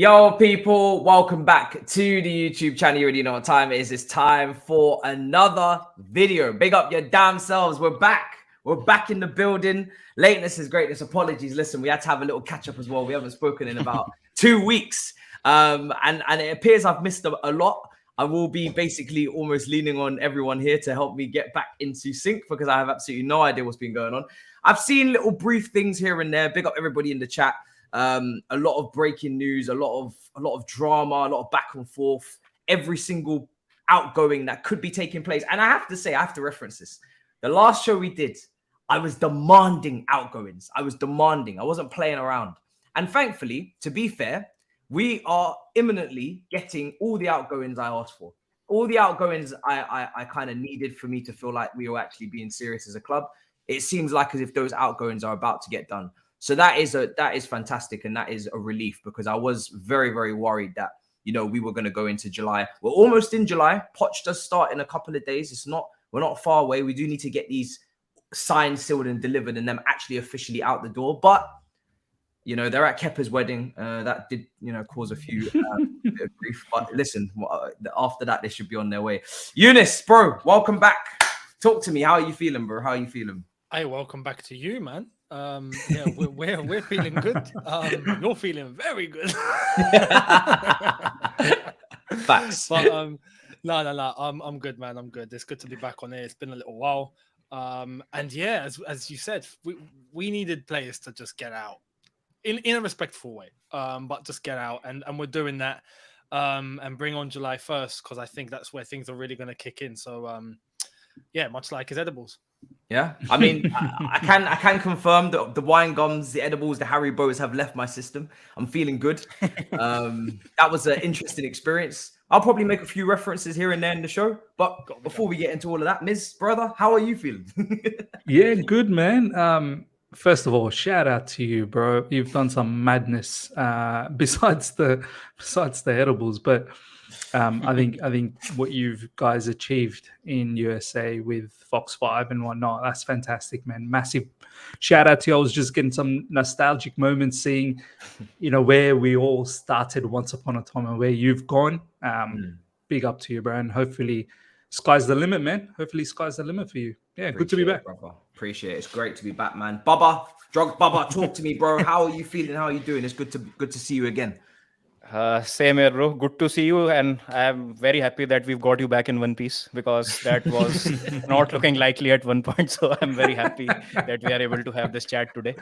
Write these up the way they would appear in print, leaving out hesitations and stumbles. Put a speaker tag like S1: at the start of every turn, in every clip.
S1: Yo, people, welcome back to the YouTube channel. You already know what time it is. It's time for another video. Big up your damn selves. We're back. We're back in the building. Lateness is greatness. Apologies. Listen, we had to have a little catch up as well. We haven't spoken in about 2 weeks. And it appears I've missed a lot. I will be basically almost leaning on everyone here to help me get back into sync because I have absolutely no idea what's been going on. I've seen little brief things here and there. Big up everybody in the chat. A lot of breaking news, a lot of drama, a lot of back and forth, every single outgoing that could be taking place. And I have to say, I have to reference this. The last show we did, I was demanding outgoings. I was demanding. I wasn't playing around. And thankfully, to be fair, we are imminently getting all the outgoings I asked for. All the outgoings I kind of needed for me to feel like we were actually being serious as a club. It seems like as if those outgoings are about to get done. So that is fantastic, and that is a relief because I was very, very worried that, you know, we were going to go into July. We're almost in July. Poch does start in a couple of days. We're not far away. We do need to get these signed, sealed, and delivered, and them actually officially out the door. But you know, they're at Kepa's wedding. That did, you know, cause a few bit of grief. But listen, after that, they should be on their way. Younes, bro, welcome back. Talk to me. How are you feeling, bro? How are you feeling?
S2: Hey, welcome back to you, man. Yeah, we're feeling good. You're feeling very good.
S1: Facts.
S2: But no. I'm good, man. I'm good. It's good to be back on it. It's been a little while. And yeah, as you said, we needed players to just get out in a respectful way. But just get out, and we're doing that. And bring on July 1st because I think that's where things are really going to kick in. So yeah, much like his edibles.
S1: Yeah, I mean, I can confirm that the wine gums, the edibles, the Haribos have left my system. I'm feeling good. That was an interesting experience. I'll probably make a few references here and there in the show. But before we get into all of that, Ms. Brother, how are you feeling?
S3: Yeah, good, man. First of all, shout out to you, bro. You've done some madness besides the edibles, but I think what you've guys achieved in USA with Fox 5 and whatnot, that's fantastic, man. Massive shout out to you. I was just getting some nostalgic moments seeing, you know, where we all started once upon a time and where you've gone. Big up to you, bro. And hopefully sky's the limit, man. Hopefully sky's the limit for you. Yeah, good to be back.
S1: Brother. Appreciate it. It's great to be back, man. Drogbaba, talk to me, bro. How are you feeling? How are you doing? It's good to see you again.
S4: Same here, bro. Good to see you, and I'm very happy that we've got you back in one piece because that was not looking likely at one point. So I'm very happy that we are able to have this chat today.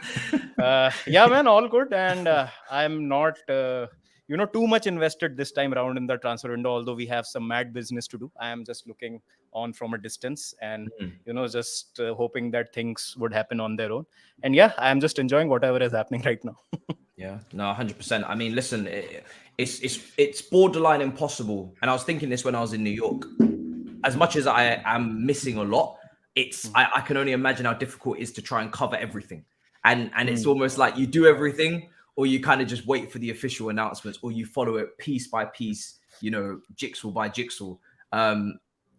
S4: Yeah, man, all good, and I'm not, too much invested this time around in the transfer window. Although we have some mad business to do, I am just looking on from a distance and just hoping that things would happen on their own. And yeah, I'm just enjoying whatever is happening right now.
S1: Yeah, no, 100%. I mean, listen, it's borderline impossible. And I was thinking this when I was in New York. As much as I am missing a lot, I can only imagine how difficult it is to try and cover everything. And it's almost like you do everything, or you kind of just wait for the official announcements, or you follow it piece by piece, you know, jigsaw by jigsaw.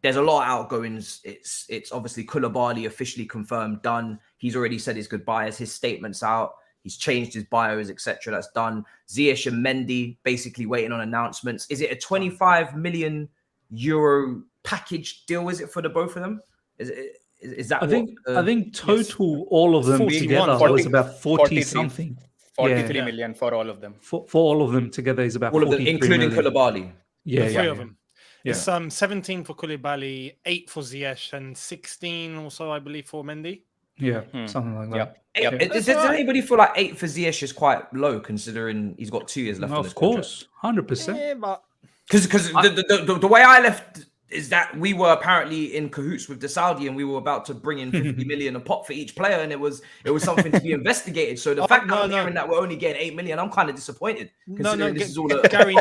S1: There's a lot of outgoings. It's obviously Koulibaly officially confirmed, done. He's already said his goodbyes. His statement's out. He's changed his bios, etc. That's done. Ziyech and Mendy basically waiting on announcements. Is it a 25 million euro package deal? Is it for the both of them? Is that?
S3: I think total all of them together was about 40 something.
S4: 43 million for all of them.
S3: For all of them together is about
S1: all of them, including
S3: million.
S1: Koulibaly.
S2: Yeah, three of them.
S3: Yeah.
S2: It's 17 for Koulibaly, 8 for Ziyech, and 16 or so, I believe, for Mendy.
S3: Yeah, something like that.
S1: Yep. Does anybody feel like 8 for Ziyech is quite low considering he's got 2 years left?
S3: No, of course, 100%.
S2: Yeah, but
S1: because the way I left is that we were apparently in cahoots with the Saudi and we were about to bring in 50 million a pot for each player, and it was something to be investigated. So the fact that I'm hearing that we're only getting 8 million, I'm kind of disappointed. This is all
S2: Gary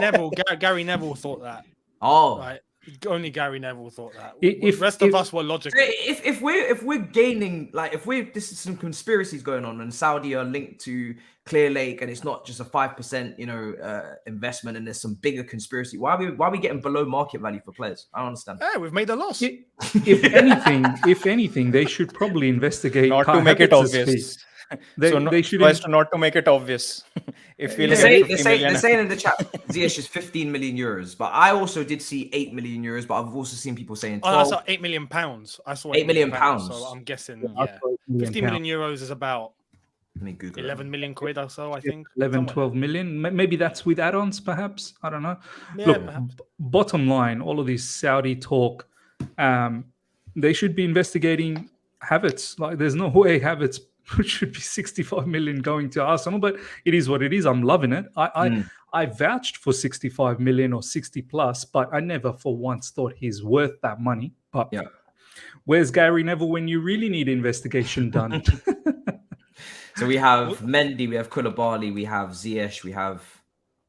S2: Neville thought that.
S1: Oh,
S2: right. Only Gary Neville thought that.
S3: The
S2: rest of us were logical.
S1: If we're gaining, like, this is some conspiracies going on, and Saudi are linked to Clear Lake, and it's not just a 5%, investment, and there's some bigger conspiracy. Why are we getting below market value for players? I don't understand.
S2: Yeah, we've made a loss.
S3: If anything, they should probably investigate.
S4: Not to make it obvious.
S3: They should
S4: as to not to make it obvious. If we look at 50
S1: They're
S4: million,
S1: saying in the chat, Ziyech is 15 million euros, but I also did see 8 million euros, but I've also seen people saying 12.
S2: Oh, I saw 8 million pounds. I saw
S1: 8 million pounds.
S2: So I'm guessing,
S3: I
S2: yeah.
S3: saw 8 million
S2: 50 million euros is about
S1: Let me Google
S2: 11 million quid or so, I think.
S3: 11,
S2: somewhere
S3: 12 million. Maybe that's with add-ons, perhaps. I don't know.
S2: Yeah,
S3: Look,
S2: perhaps.
S3: bottom line, all of this Saudi talk, they should be investigating Havertz. Like, there's no way Havertz should be 65 million going to Arsenal, but it is what it is. I'm loving it. I vouched for 65 million or 60 plus, but I never for once thought he's worth that money. But
S1: Yeah.
S3: where's Gary Neville when you really need investigation done?
S1: So we have Mendy, we have Koulibaly, we have Ziyech, we have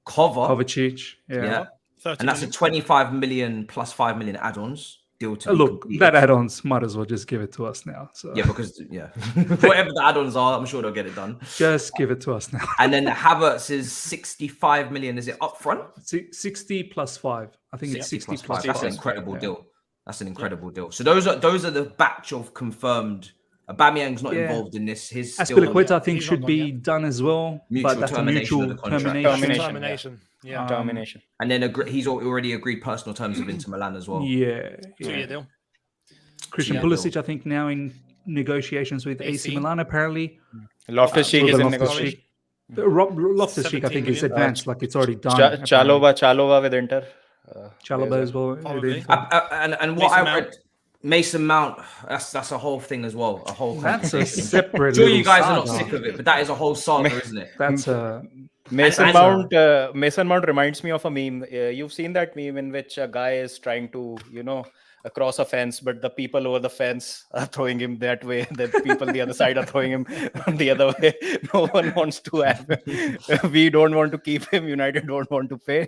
S3: Kovacic.
S1: Yeah.
S2: 30
S1: And that's
S2: million.
S1: a 25 million plus 5 million add-ons deal to be
S3: Look,
S1: completed.
S3: that add-ons might as well just give it to us now. So
S1: Yeah, because whatever the add-ons are, I'm sure they'll get it done.
S3: just give it to us now.
S1: And then Havertz is 65 million. Is it up front?
S3: 60 plus 5. I think it's 60 plus 5.
S1: That's an incredible deal. That's an incredible deal. So those are the batch of confirmed. Aubameyang's not involved in this. His
S3: Aspilicueta, I think,
S2: He's
S3: should
S2: not
S3: be
S2: gone
S3: done as well.
S1: Mutual
S3: But that's a
S1: termination
S3: mutual
S1: of the contract.
S3: termination.
S2: Termination. Yeah.
S4: termination.
S1: And then he's already agreed personal terms of Inter Milan as well.
S3: Yeah.
S2: 2-year deal.
S3: Christian
S1: Yeah.
S3: Pulisic, I think, now in negotiations with AC Milan, apparently.
S4: Loftus-Cheek is in
S3: Loftus-Cheek.
S4: negotiation.
S3: Loftus-Cheek, I think, is
S2: 17
S3: advanced. Like, it's already done.
S4: Chalobah with Inter.
S3: Chalobah as well.
S2: Probably.
S1: And what
S2: Mason
S1: I read, Mason Mount, that's a whole thing as well. A whole
S3: That's a
S1: conversation.
S3: separate.
S1: Sure, you
S3: little
S1: guys are not
S3: saga.
S1: sick of it, but that is a whole saga, isn't it?
S3: That's a.
S4: Mason
S1: And-
S4: Mount reminds me of a meme. You've seen that meme in which a guy is trying to, across a fence, but the people over the fence are throwing him that way. The people on the other side are throwing him the other way. No one wants to have him. We don't want to keep him. United don't want to pay.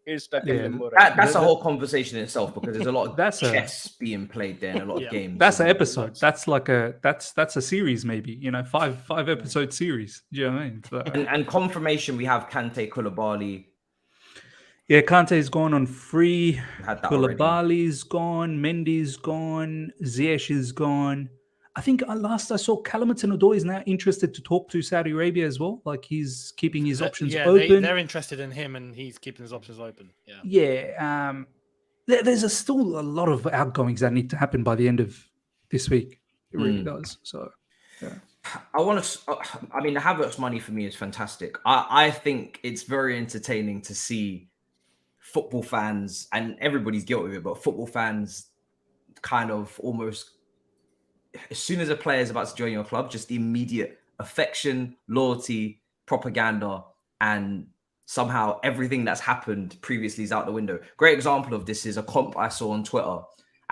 S4: He's stuck in limbo. Right?
S1: That's a whole conversation in itself because there's a lot of
S3: That's a-
S1: chess being played there and a lot of games.
S3: That's an episode. That's like that's a series, maybe. Five episode series. Do you know what I mean? So,
S1: And confirmation, we have Kante, Koulibaly.
S3: yeah, Kante's gone on free.
S1: We had that already.
S3: Koulibaly's gone. Mendy's gone. Ziyech is gone. I think last I saw, Calamutin Odoi is now interested to talk to Saudi Arabia as well. Like, he's keeping his options open.
S2: They're interested in him, and he's keeping his options open. Yeah.
S3: Yeah. There's still a lot of outgoings that need to happen by the end of this week. It really does. So, yeah.
S1: I mean, the Havertz money for me is fantastic. I think it's very entertaining to see football fans, and everybody's guilty of it, but football fans kind of almost, as soon as a player is about to join your club, just the immediate affection, loyalty, propaganda, and somehow everything that's happened previously is out the window. Great example of this is a comp I saw on Twitter,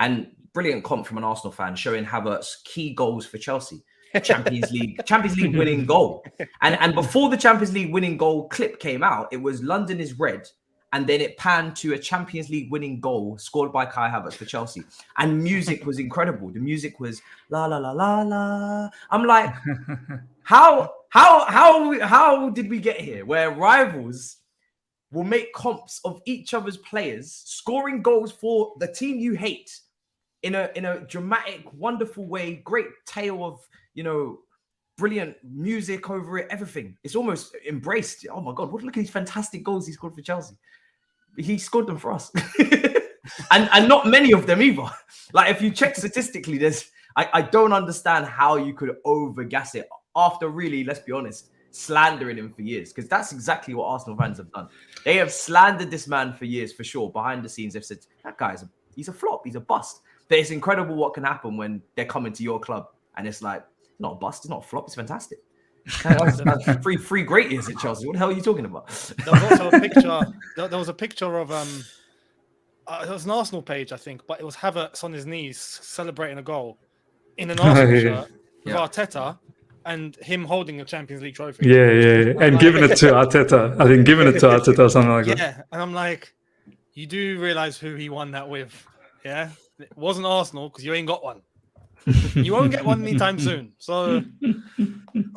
S1: and brilliant comp from an Arsenal fan showing Havertz key goals for Chelsea. Champions League winning goal. And before the Champions League winning goal clip came out, it was London is red. And then it panned to a Champions League winning goal scored by Kai Havertz for Chelsea. And music was incredible. The music was la la la la la. I'm like, how did we get here? Where rivals will make comps of each other's players scoring goals for the team you hate in a dramatic, wonderful way. Great tale of, brilliant music over it, everything. It's almost embraced. Oh my God, look at these fantastic goals he scored for Chelsea. He scored them for us. and not many of them either. Like, if you check statistically, I don't understand how you could overgas it after really, let's be honest, slandering him for years, because that's exactly what Arsenal fans have done. They have slandered this man for years, for sure. Behind the scenes, they've said, that guy's he's a flop, he's a bust. But it's incredible what can happen when they're coming to your club and it's like, not a bust, it's not a flop, it's fantastic. That's three great years at Chelsea. What the hell are you talking about?
S2: There was also a picture. There was a picture of it was an Arsenal page, I think, but it was Havertz on his knees celebrating a goal in an Arsenal shirt with Arteta and him holding a Champions League trophy.
S3: Yeah. And giving it to Arteta. I think giving it to Arteta or something like that.
S2: Yeah, and I'm like, you do realize who he won that with? Yeah, it wasn't Arsenal because you ain't got one. You won't get one anytime soon. So,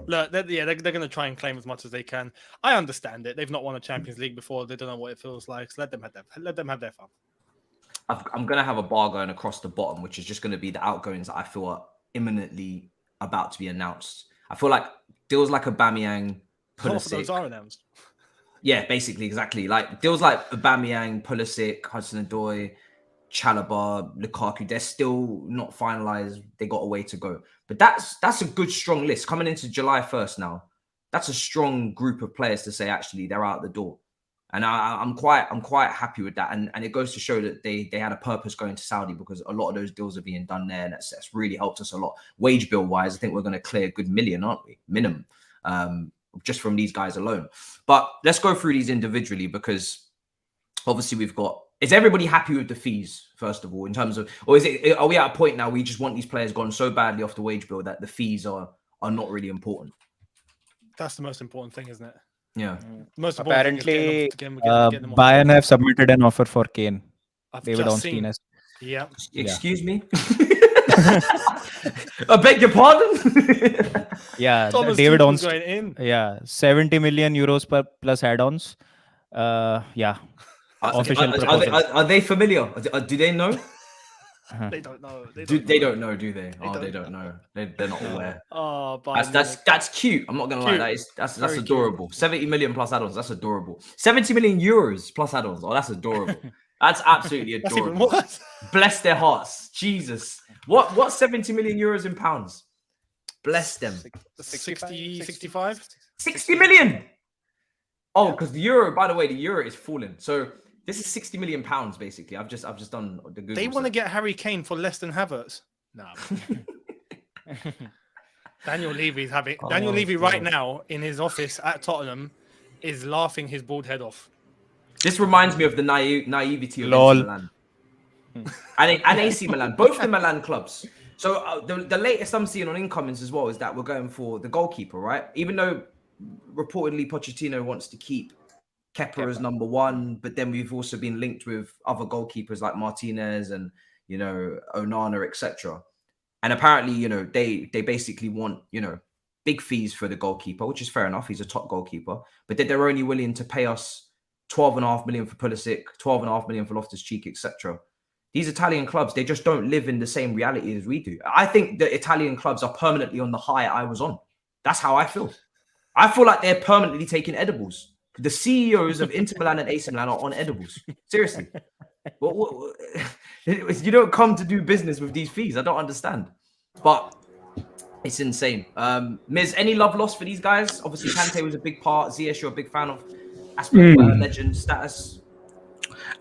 S2: look, they're going to try and claim as much as they can. I understand it. They've not won a Champions League before. They don't know what it feels like. So let them have their fun.
S1: I'm going to have a bar going across the bottom, which is just going to be the outgoings that I feel are imminently about to be announced. I feel like deals like Aubameyang,
S2: Half of those
S1: Pulisic.
S2: are announced.
S1: Yeah, basically, exactly. Like deals like Aubameyang, Pulisic, Hudson-Odoi, Chalobah, Lukaku, they're still not finalized. They got a way to go. But that's a good, strong list. Coming into July 1st now, that's a strong group of players to say, actually, they're out the door. And I'm quite happy with that. And it goes to show that they had a purpose going to Saudi, because a lot of those deals are being done there. And that's really helped us a lot. Wage bill wise, I think we're going to clear a good million, aren't we? Minimum. Just from these guys alone. But let's go through these individually, because obviously we've got, is everybody happy with the fees, first of all, in terms of, or are we at a point now we just want these players gone so badly off the wage bill that the fees are not really important?
S2: That's the most important thing, isn't it?
S1: Yeah.
S2: Most
S4: Apparently,
S2: get them off.
S4: Bayern have submitted an offer for Kane.
S2: I've
S4: David
S2: just
S4: Ornstein
S2: seen.
S4: has.
S2: Yeah.
S1: Excuse me? I beg your pardon?
S4: Yeah,
S2: Thomas
S4: David
S2: Tuchel's
S4: Ornstein.
S2: going in.
S4: Yeah, 70 million euros per plus add-ons. Yeah. Official proposal.
S1: Are they familiar? Do they know?
S2: They don't know.
S1: They don't know, do they? They don't know. They're not aware.
S2: Oh,
S1: That's cute. I'm not gonna lie. That's
S2: Very
S1: adorable. 70 million plus add-ons. That's adorable. 70 million euros plus add-ons. Oh, that's adorable. That's absolutely adorable.
S2: That's even worse.
S1: Bless their hearts. Jesus. What 70 million euros in pounds? Bless them.
S2: 60, 65?
S1: 60 million. Oh, because the euro, by the way, the euro is falling. So this is 60 million pounds, basically. I've just done the Google.
S2: They want to get Harry Kane for less than Havertz. No. Daniel Levy's having Daniel Levy right now in his office at Tottenham is laughing his bald head off.
S1: This reminds me of the naivety of
S4: Lol.
S1: AC Milan and AC Milan, both the Milan clubs. So the latest I'm seeing on incomings as well is that we're going for the goalkeeper, right? Even though reportedly Pochettino wants to keep Kepa as number one, but then we've also been linked with other goalkeepers like Martinez and Onana, etc. And apparently, they basically want big fees for the goalkeeper, which is fair enough. He's a top goalkeeper, but that they're only willing to pay us 12.5 million for Pulisic, 12.5 million for Loftus-Cheek, etc. These Italian clubs, they just don't live in the same reality as we do. I think the Italian clubs are permanently on the high I was on. That's how I feel. I feel like they're permanently taking edibles. The CEOs of Inter Milan and AC Milan are on edibles. Seriously. You don't come to do business with these fees. I don't understand. But it's insane. Miz, any love lost for these guys? Obviously, Kante was a big part. Ziyech, you're a big fan of legend status.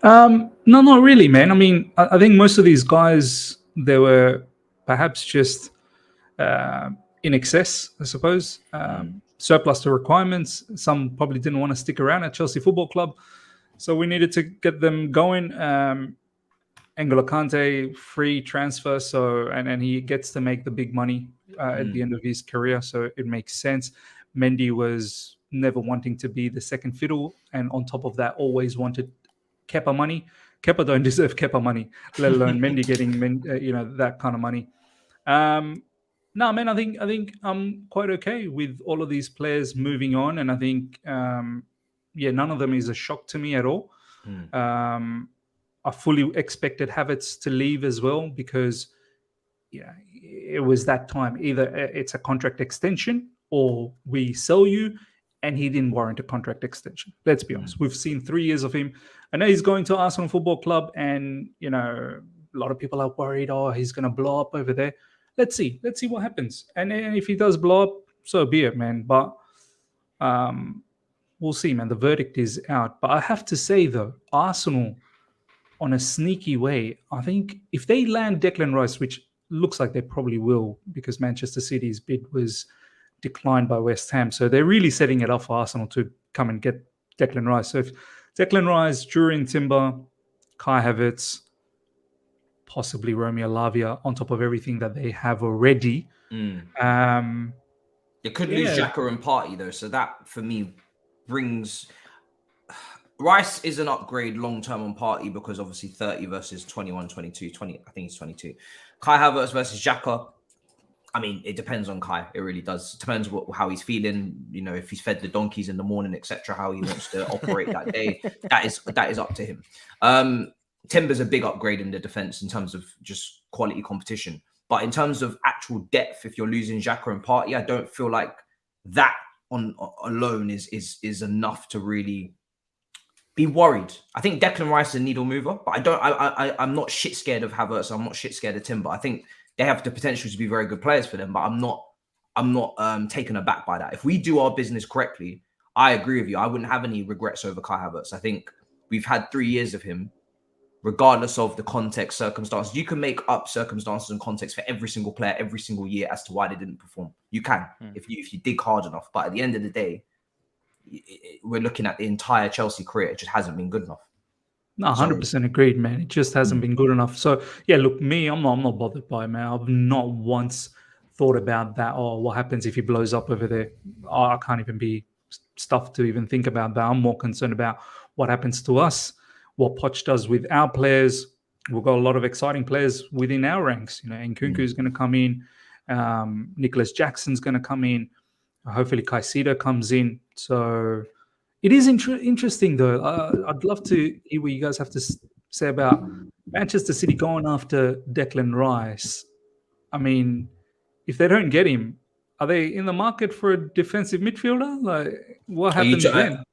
S3: No, not really, man. I mean, I think most of these guys, they were perhaps just in excess, I suppose. Surplus to requirements. Some probably didn't want to stick around at Chelsea Football Club. So we needed to get them going. N'Golo Kante, free transfer. And he gets to make the big money at the end of his career. So it makes sense. Mendy was never wanting to be the second fiddle. And on top of that, always wanted Kepa money. Kepa don't deserve Kepa money, let alone Mendy getting that kind of money. No, man, I think I'm quite okay with all of these players moving on, and I think none of them is a shock to me at all. I fully expected Havertz to leave as well because it was that time. Either it's a contract extension or we sell you, and he didn't warrant a contract extension. Let's be honest. We've seen 3 years of him. I know he's going to Arsenal Football Club, and a lot of people are worried, he's going to blow up over there. Let's see what happens. And if he does blow up, so be it, man. But we'll see, man. The verdict is out. But I have to say, though, Arsenal, on a sneaky way, I think if they land Declan Rice, which looks like they probably will because Manchester City's bid was declined by West Ham. So they're really setting it up for Arsenal to come and get Declan Rice. So if Declan Rice, Jurriën Timber, Kai Havertz, possibly Romeo Lavia on top of everything that they have already.
S1: They could lose Xhaka and Partey though, so that for me brings Rice is an upgrade long term on Partey because obviously 30 versus 21, 22, 20. I think it's 22. Kai Havertz versus Xhaka. I mean, it depends on Kai. It really does. It depends how he's feeling. If he's fed the donkeys in the morning, etc. How he wants to operate that day. That is up to him. Timber's a big upgrade in the defense in terms of just quality competition. But in terms of actual depth if you're losing Xhaka and Partey. I don't feel like that alone is enough to really be worried. I think Declan Rice is a needle mover, but I'm not shit scared of Havertz. I'm not shit scared of Timber. I think they have the potential to be very good players for them, but I'm not taken aback by that. If we do our business correctly, I agree with you. I wouldn't have any regrets over Kai Havertz. I think we've had 3 years of him, regardless of the context, circumstances. You can make up circumstances and context for every single player, every single year as to why they didn't perform. You can, if you dig hard enough. But at the end of the day, we're looking at the entire Chelsea career. It just hasn't been good enough.
S3: No, 100% agreed, man. It just hasn't been good enough. So, yeah, look, I'm not bothered by it, man. I've not once thought about that. Oh, what happens if he blows up over there? Oh, I can't even be stuffed to even think about that. I'm more concerned about what happens to us, what Poch does with our players. We've got a lot of exciting players within our ranks. You know, Nkunku is going to come in. Nicholas Jackson's going to come in. Hopefully Caicedo comes in. So it is interesting, though. I'd love to hear what you guys have to say about Manchester City going after Declan Rice. I mean, if they don't get him, are they in the market for a defensive midfielder? Like, what happens then?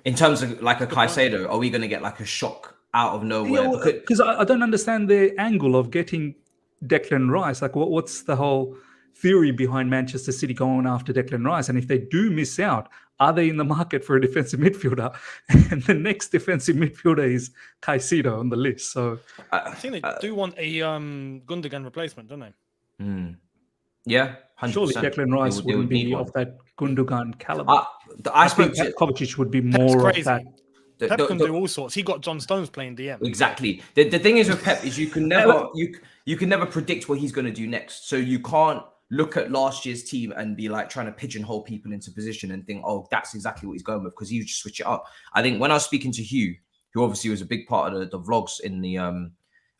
S1: In terms of like a Caicedo, are we going to get like a shock out of nowhere?
S3: Because I don't understand the angle of getting Declan Rice. Like, what's the whole theory behind Manchester City going after Declan Rice? And if they do miss out, are they in the market for a defensive midfielder? And the next defensive midfielder is Caicedo on the list. So
S2: I think they do want a Gundogan replacement, don't they?
S1: Yeah, 100%.
S3: Surely Declan Rice wouldn't be of that Gundogan caliber.
S1: I think
S3: Kovacic would be more of that.
S2: Pep can do all sorts. He got John Stones playing DM.
S1: Exactly. The thing is with Pep is you can never predict what he's going to do next. So you can't look at last year's team and be like trying to pigeonhole people into position and think, oh, that's exactly what he's going with, because he would just switch it up. I think when I was speaking to Hugh, who obviously was a big part of the vlogs in the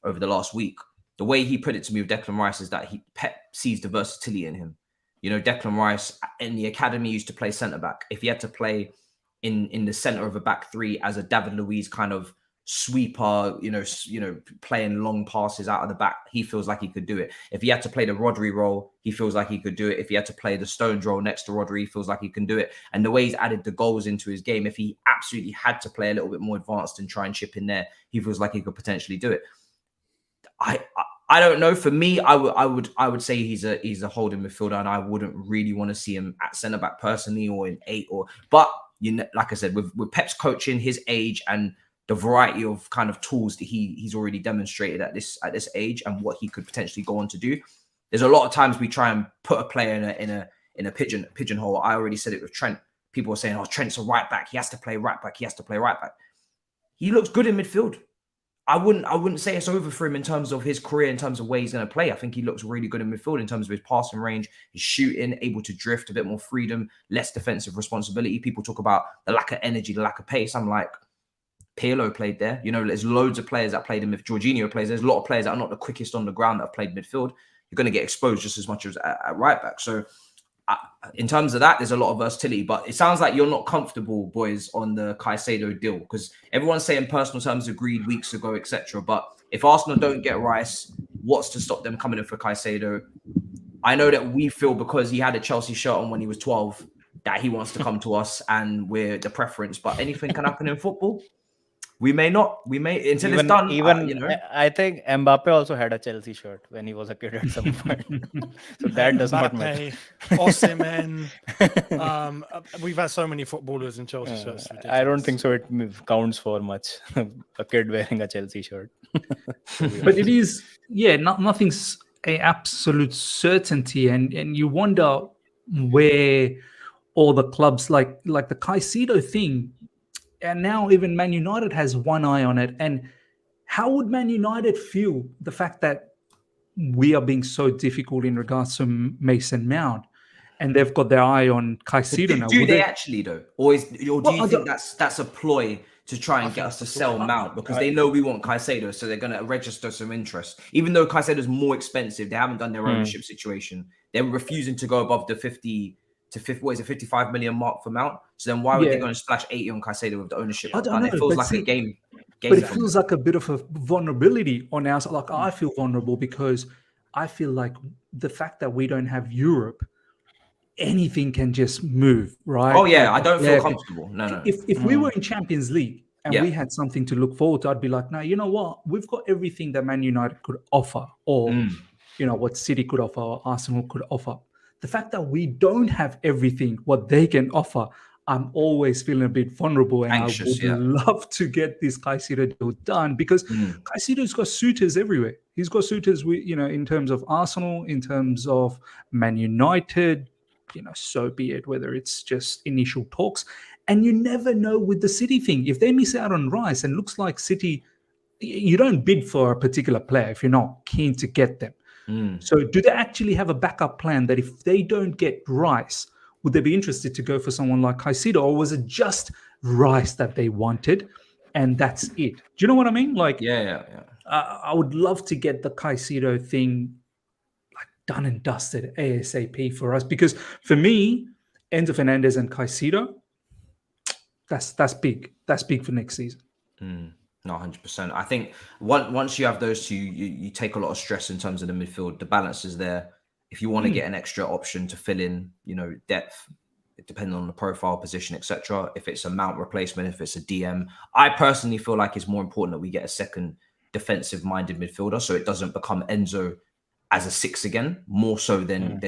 S1: over the last week, the way he put it to me with Declan Rice is that Pep sees the versatility in him. You know, Declan Rice in the academy used to play centre-back. If he had to play in the centre of a back three as a David Luiz kind of sweeper, you know, playing long passes out of the back, he feels like he could do it. If he had to play the Rodri role, he feels like he could do it. If he had to play the Stones role next to Rodri, he feels like he can do it. And the way he's added the goals into his game, if he absolutely had to play a little bit more advanced and try and chip in there, he feels like he could potentially do it. I don't know. For me, I would say he's a holding midfielder, and I wouldn't really want to see him at centre back personally, or in 8. But you know, like I said, with Pep's coaching, his age, and the variety of kind of tools that he's already demonstrated at this age, and what he could potentially go on to do. There's a lot of times we try and put a player in a pigeonhole. I already said it with Trent. People are saying, "Oh, Trent's a right back. He has to play right back. He has to play right back." He looks good in midfield. I wouldn't say it's over for him in terms of his career, in terms of where he's going to play. I think he looks really good in midfield in terms of his passing range, his shooting, able to drift, a bit more freedom, less defensive responsibility. People talk about the lack of energy, the lack of pace. I'm like, Pirlo played there. You know, there's loads of players that played in midfield. Jorginho plays. There's a lot of players that are not the quickest on the ground that have played midfield. You're going to get exposed just as much as at right back. So in terms of that, there's a lot of versatility, but it sounds like you're not comfortable, boys, on the Caicedo deal, because everyone's saying personal terms agreed weeks ago, etc. But if Arsenal don't get Rice, what's to stop them coming in for Caicedo? I know that we feel because he had a Chelsea shirt on when he was 12 that he wants to come to us and we're the preference, but anything can happen in football. We may not. We may until it's done.
S4: You know, I think Mbappe also had a Chelsea shirt when he was a kid at some point. So that does not matter.
S2: Osimhen. We've had so many footballers in Chelsea shirts.
S4: I don't think so. It counts for much. A kid wearing a Chelsea shirt.
S3: But it is, nothing's an absolute certainty, and you wonder where all the clubs like the Caicedo thing. And now even Man United has one eye on it. And how would Man United feel the fact that we are being so difficult in regards to Mason Mount, and they've got their eye on Caicedo now?
S1: Do they actually though, or do you think that's a ploy to try and get us to sell Mount because they know we want Caicedo, so they're going to register some interest, even though Caicedo is more expensive? They haven't done their ownership situation. They're refusing to go above the 55 million mark for Mount. So then why would they go and splash 80 on Caicedo with the ownership?
S3: I don't know,
S1: it feels like a game.
S3: But it feels like a bit of a vulnerability on our side. Like I feel vulnerable because I feel like the fact that we don't have Europe, anything can just move, right?
S1: Oh yeah,
S3: Like,
S1: I don't feel comfortable. No.
S3: If we were in Champions League and we
S1: Yeah.
S3: had something to look forward to, I'd be like, no, you know what? We've got everything that Man United could offer, or what City could offer, or Arsenal could offer. The fact that we don't have everything what they can offer, I'm always feeling a bit vulnerable, and
S1: Anxious,
S3: I would love to get this Caicedo deal done, because Caicedo's got suitors everywhere. He's got suitors, in terms of Arsenal, in terms of Man United. So be it, whether it's just initial talks. And you never know with the City thing. If they miss out on Rice, and looks like City, you don't bid for a particular player if you're not keen to get them. So do they actually have a backup plan that if they don't get Rice, would they be interested to go for someone like Caicedo, or was it just Rice that they wanted and that's it? Do you know what I mean? Like,
S1: Yeah.
S3: I would love to get the Caicedo thing done and dusted ASAP for us, because for me, Enzo Fernandez and Caicedo, that's big. That's big for next season.
S1: No, 100%. I think once you have those two, you take a lot of stress in terms of the midfield. The balance is there. If you want to get an extra option to fill in, depth, depending on the profile, position, etc. If it's a Mount replacement, if it's a DM, I personally feel like it's more important that we get a second defensive-minded midfielder, so it doesn't become Enzo as a 6 again, more so than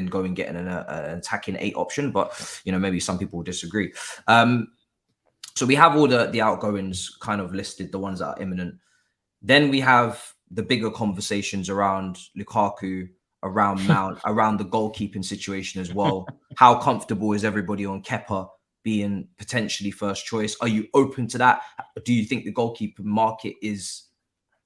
S1: go and get an attacking 8 option. But maybe some people will disagree. So we have all the outgoings kind of listed, the ones that are imminent. Then we have the bigger conversations around Lukaku, around Mount, around the goalkeeping situation as well. How comfortable is everybody on Kepa being potentially first choice? Are you open to that? Do you think the goalkeeper market is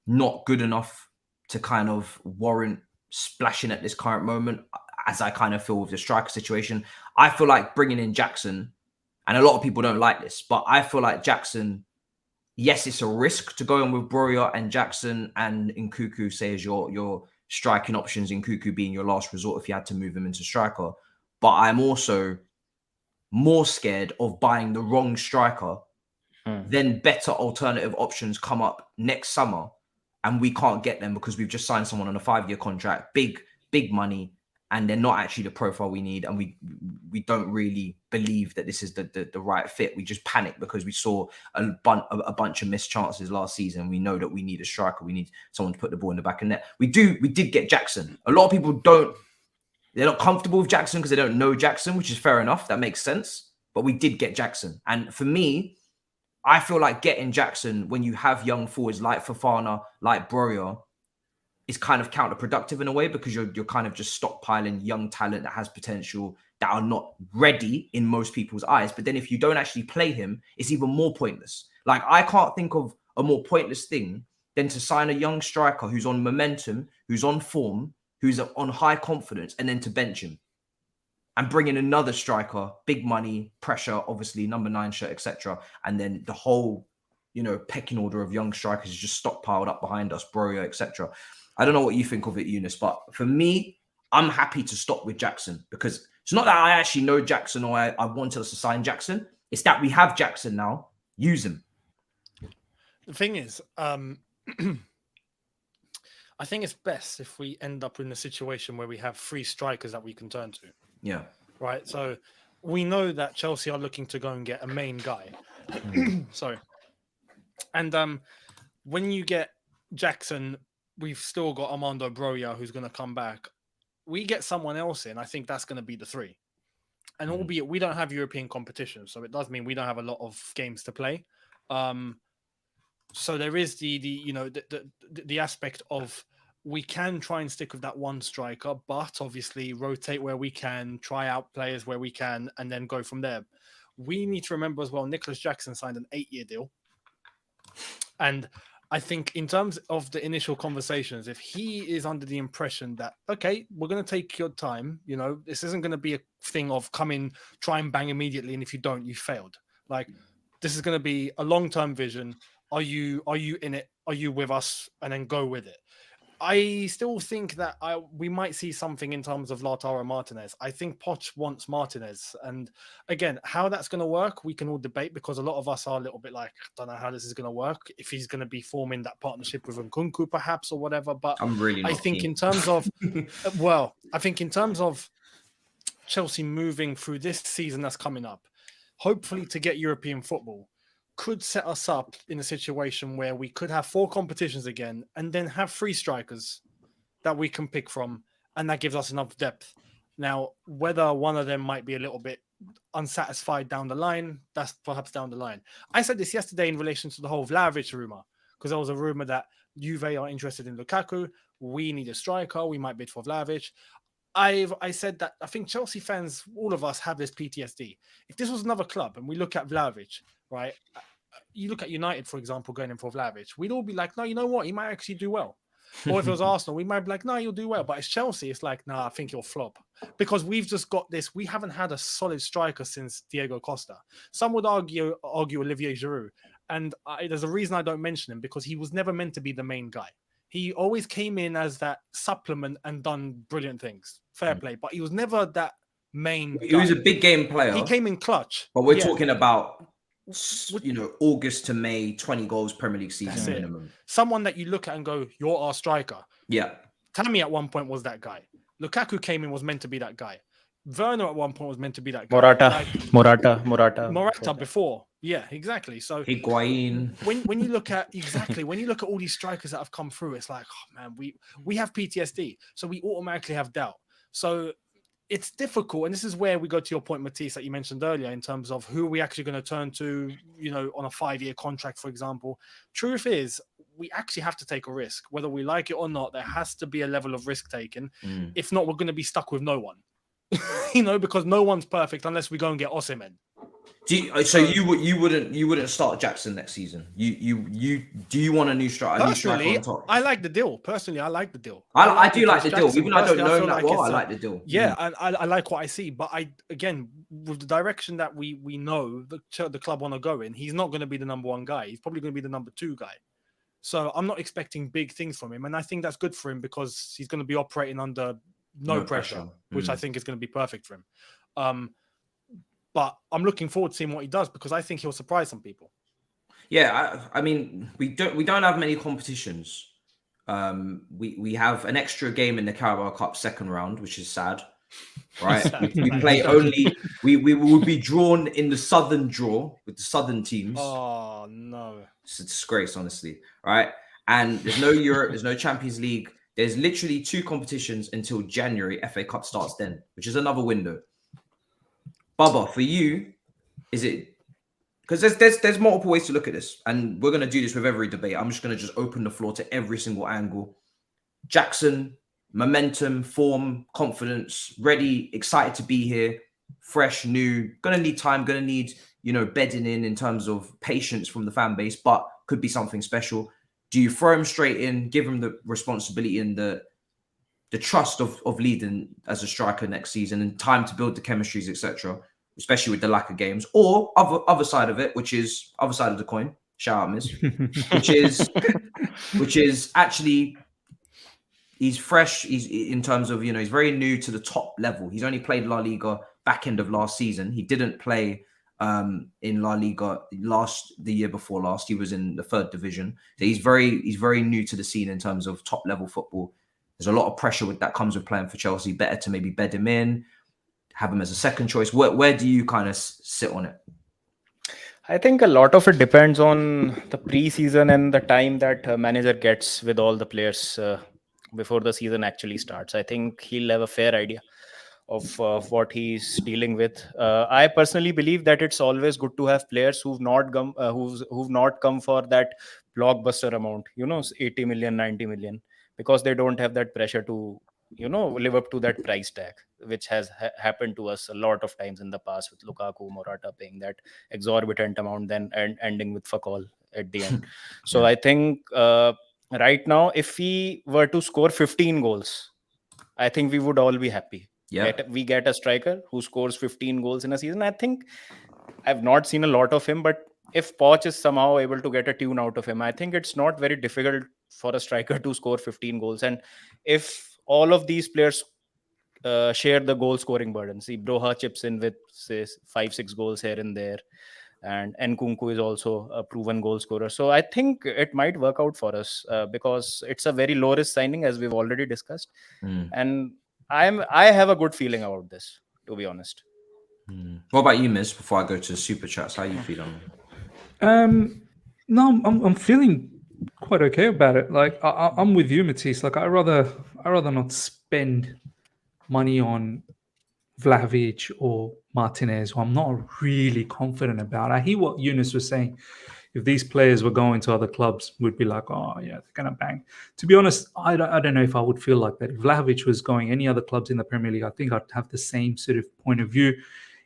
S1: not good enough to kind of warrant splashing at this current moment, as I kind of feel with the striker situation? I feel like bringing in Jackson, and a lot of people don't like this, but I feel like Jackson, yes, it's a risk to go in with Broja and Jackson and Nkuku, say, as your striking options, Nkuku being your last resort if you had to move him into striker. But I'm also more scared of buying the wrong striker, then better alternative options come up next summer, and we can't get them because we've just signed someone on a 5-year contract, big money, and they're not actually the profile we need, and we don't really believe that this is the right fit. We just panic because we saw a bunch of missed chances last season. We know that we need a striker. We need someone to put the ball in the back of net. We did get Jackson. A lot of people they're not comfortable with Jackson because they don't know Jackson, which is fair enough. That makes sense. But we did get Jackson. And for me, I feel like getting Jackson when you have young forwards like Fofana, like Broja, is kind of counterproductive in a way, because you're kind of just stockpiling young talent that has potential that are not ready in most people's eyes. But then if you don't actually play him, it's even more pointless. Like, I can't think of a more pointless thing than to sign a young striker who's on momentum, who's on form, who's on high confidence, and then to bench him and bring in another striker, big money, pressure, obviously, number 9 shirt, etc. And then the whole, pecking order of young strikers is just stockpiled up behind us, Broja, etc. I don't know what you think of it, Younes, but for me, I'm happy to stop with Jackson, because it's not that I actually know Jackson or I wanted us to sign Jackson. It's that we have Jackson now. Use him.
S2: The thing is, I think it's best if we end up in a situation where we have 3 strikers that we can turn to.
S1: Yeah.
S2: Right. So we know that Chelsea are looking to go and get a main guy. Sorry. And when you get Jackson, we've still got Armando Broja, who's going to come back. We get someone else in, I think that's going to be the 3. And albeit we don't have European competition, so it does mean we don't have a lot of games to play. So there is the aspect of, we can try and stick with that one striker, but obviously rotate where we can, try out players where we can, and then go from there. We need to remember as well, Nicholas Jackson signed an 8-year deal. And I think in terms of the initial conversations, if he is under the impression that, okay, we're going to take your time, this isn't going to be a thing of come in, try and bang immediately, and if you don't, you failed. Like, this is going to be a long-term vision. Are you in it? Are you with us? And then go with it. I still think that we might see something in terms of Lautaro Martinez. I think Poch wants Martinez. And again, how that's going to work, we can all debate, because a lot of us are a little bit like, I don't know how this is going to work, if he's going to be forming that partnership with Nkunku perhaps or whatever. But
S1: I'm really not
S2: I think
S1: keen.
S2: in terms of, well, I think in terms of Chelsea moving through this season that's coming up, hopefully to get European football, could set us up in a situation where we could have 4 competitions again and then have 3 strikers that we can pick from, and that gives us enough depth. Now, whether one of them might be a little bit unsatisfied down the line, that's perhaps down the line. I said this yesterday in relation to the whole Vlahovic rumor, because there was a rumor that Juve are interested in Lukaku. We need a striker. We might bid for Vlahovic. I said that I think Chelsea fans, all of us, have this PTSD. If this was another club and we look at Vlahovic, right? You look at United, for example, going in for Vlahovic, we'd all be like, no, you know what? He might actually do well. Or if it was Arsenal, we might be like, no, you'll do well. But it's Chelsea. It's like, no, I think you'll flop. Because we've just got this. We haven't had a solid striker since Diego Costa. Some would argue Olivier Giroud. And there's a reason I don't mention him, because he was never meant to be the main guy. He always came in as that supplement and done brilliant things. Fair play. But he was never that main
S1: He
S2: guy.
S1: was a big game player.
S2: He came in clutch.
S1: But we're talking about, August to May, 20 goals Premier League season minimum.
S2: Someone that you look at and go, you're our striker.
S1: Yeah.
S2: Tammy at one point was that guy. Lukaku came in, was meant to be that guy. Werner at one point was meant to be that guy. Morata before. Yeah, exactly. So
S1: Higuain.
S2: when you look at all these strikers that have come through, it's like, oh man, we have PTSD. So we automatically have doubt. So it's difficult. And this is where we go to your point, Matisse, that you mentioned earlier, in terms of who are we actually going to turn to, on a 5-year contract, for example. Truth is, we actually have to take a risk. Whether we like it or not, there has to be a level of risk taken. If not, we're going to be stuck with no one. Because no one's perfect unless we go and get Osimhen.
S1: You wouldn't start Jackson next season. You want a new striker?
S2: Personally,
S1: on top?
S2: I like the deal. I like the deal.
S1: I do like the deal.
S2: Jackson,
S1: Even though I don't know him
S2: like
S1: that well, I like the deal.
S2: Yeah, and I like what I see. But again, with the direction that we know the club want to go in, he's not going to be the number 1 guy. He's probably going to be the number 2 guy. So I'm not expecting big things from him, and I think that's good for him, because he's going to be operating under no pressure. Which I think is going to be perfect for him. But I'm looking forward to seeing what he does, because I think he'll surprise some people.
S1: Yeah, I mean, we don't have many competitions. We have an extra game in the Carabao Cup second round, which is sad, right? we play only. We will be drawn in the southern draw with the southern teams.
S2: Oh no,
S1: it's a disgrace, honestly, right? And there's no Europe, there's no Champions League. There's literally 2 competitions until January. FA Cup starts then, which is another window. Baba, for you, is it because there's multiple ways to look at this, and we're going to do this with every debate. I'm just going to open the floor to every single angle. Jackson, momentum, form, confidence, ready, excited to be here, fresh, new, going to need time, going to need, bedding in terms of patience from the fan base, but could be something special. Do you throw him straight in, give him the responsibility and the trust of leading as a striker next season, and time to build the chemistries, etc., especially with the lack of games? Or other side of it, which is other side of the coin, shout out Miss, which is actually he's fresh. He's in terms of, he's very new to the top level. He's only played La Liga back end of last season. He didn't play in La Liga the year before last. He was in the 3rd division. So he's very new to the scene in terms of top level football. There's a lot of pressure that comes with playing for Chelsea. Better to maybe bed him in, have him as a second choice. Where do you kind of sit on it?
S4: I think a lot of it depends on the pre-season and the time that manager gets with all the players before the season actually starts. I think he'll have a fair idea of what he's dealing with. I personally believe that it's always good to have players who've not come for that blockbuster amount, 80 million, 90 million, because they don't have that pressure to, live up to that price tag, which has happened to us a lot of times in the past with Lukaku, Morata paying that exorbitant amount, then ending with fuck all at the end. So I think right now, if we were to score 15 goals, I think we would all be happy. Yeah, we get a striker who scores 15 goals in a season. I think I've not seen a lot of him, but if Poch is somehow able to get a tune out of him, I think it's not very difficult for a striker to score 15 goals. And if all of these players share the goal scoring burden, see, Broha chips in with, say, 5-6 goals here and there. And Nkunku is also a proven goal scorer. So I think it might work out for us because it's a very low risk signing, as we've already discussed. And I have a good feeling about this, to be honest.
S1: What about you, Miz? Before I go to super chats, how you feeling?
S3: No, I'm feeling quite okay about it. Like I'm with you, Matisse. Like I rather not spend money on Vlahovic or Martinez, who I'm not really confident about. I hear what Younes was saying. If these players were going to other clubs, we'd be like, oh yeah, they're gonna bang. To be honest, I don't know if I would feel like that. If Vlahovic was going any other clubs in the Premier League, I think I'd have the same sort of point of view.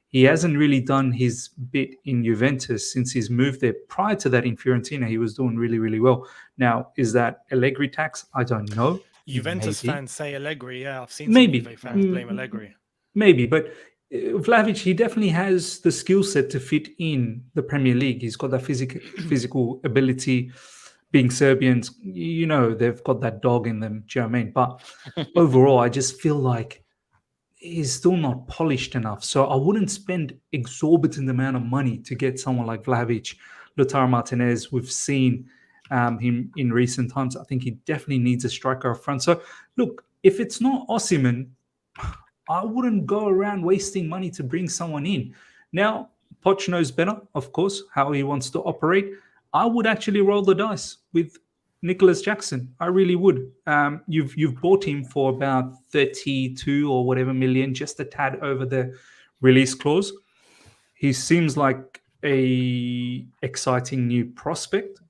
S3: He hasn't really done his bit in Juventus since he's moved there. Prior to that, in Fiorentina, he was doing really, really well. Now, is that Allegri tax? I don't know.
S2: Juventus fans say Allegri. Yeah, I've seen
S3: maybe
S2: some Juve fans blame Allegri.
S3: Maybe, but Vlahovic, he definitely has the skill set to fit in the Premier League. He's got that physical ability. Being Serbians, you know, they've got that dog in them. Do you know what I mean? But overall, I just feel like he's still not polished enough. So I wouldn't spend exorbitant amount of money to get someone like Vlahovic. Lautaro Martinez, we've seen him in recent times. I think he definitely needs a striker up front. So look, if it's not Osimhen, I wouldn't go around wasting money to bring someone in. Now, Poch knows better, of course, how he wants to operate. I would actually roll the dice with Nicholas Jackson. I really would. You've bought him for about 32 or whatever million, just a tad over the release clause. He seems like a exciting new prospect.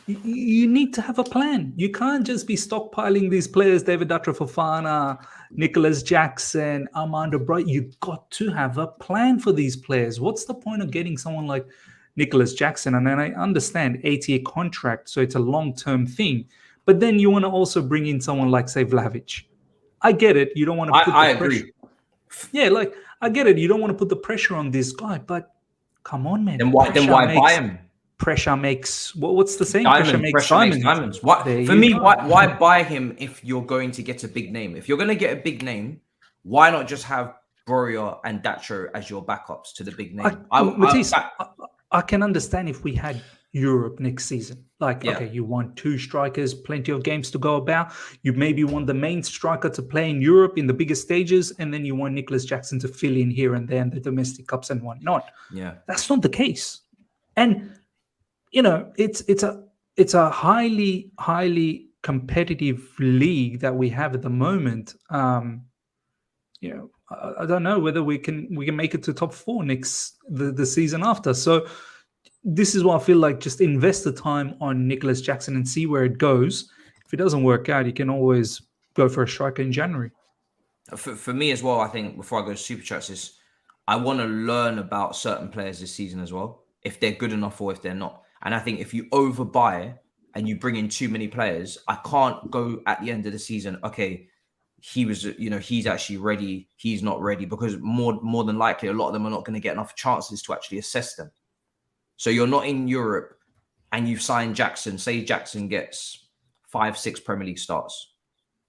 S3: You need to have a plan. You can't just be stockpiling these players, David Datra Fofana, Nicholas Jackson, Armando Bright. You've got to have a plan for these players. What's the point of getting someone like Nicholas Jackson? And then I understand 8-year contract, so it's a long-term thing. But then you want to also bring in someone like, say, Vlahovic. I get it. You don't want to put
S1: I
S3: the pressure.
S1: agree.
S3: Yeah, like, I get it. You don't want to put the pressure on this guy, but come on, man.
S1: Then why buy him?
S3: Pressure makes what's the saying?
S1: Pressure
S3: makes
S1: makes
S3: diamonds.
S1: diamonds. Why buy him if you're going to get a big name? If you're going to get a big name, why not just have Boria and Dacho as your backups to the big name?
S3: Matisse, I can understand if we had Europe next season. Like, okay, you want two strikers, plenty of games to go about. You maybe want the main striker to play in Europe in the biggest stages, and then you want Nicholas Jackson to fill in here and there in the domestic cups and whatnot.
S1: Yeah,
S3: that's not the case. And you know, it's a highly competitive league that we have at the moment. You know, I don't know whether we can make it to top 4 the season after. So this is what I feel like. Just invest the time on Nicholas Jackson and see where it goes. If it doesn't work out, you can always go for a striker in January.
S1: For me as well, I think before I go to Super Chats, is I want to learn about certain players this season as well, if they're good enough or if they're not. And I think if you overbuy and you bring in too many players, I can't go at the end of the season, okay, he's actually ready, he's not ready, because more than likely, a lot of them are not going to get enough chances to actually assess them. So you're not in Europe and you've signed Jackson. Say Jackson gets 5-6 Premier League starts.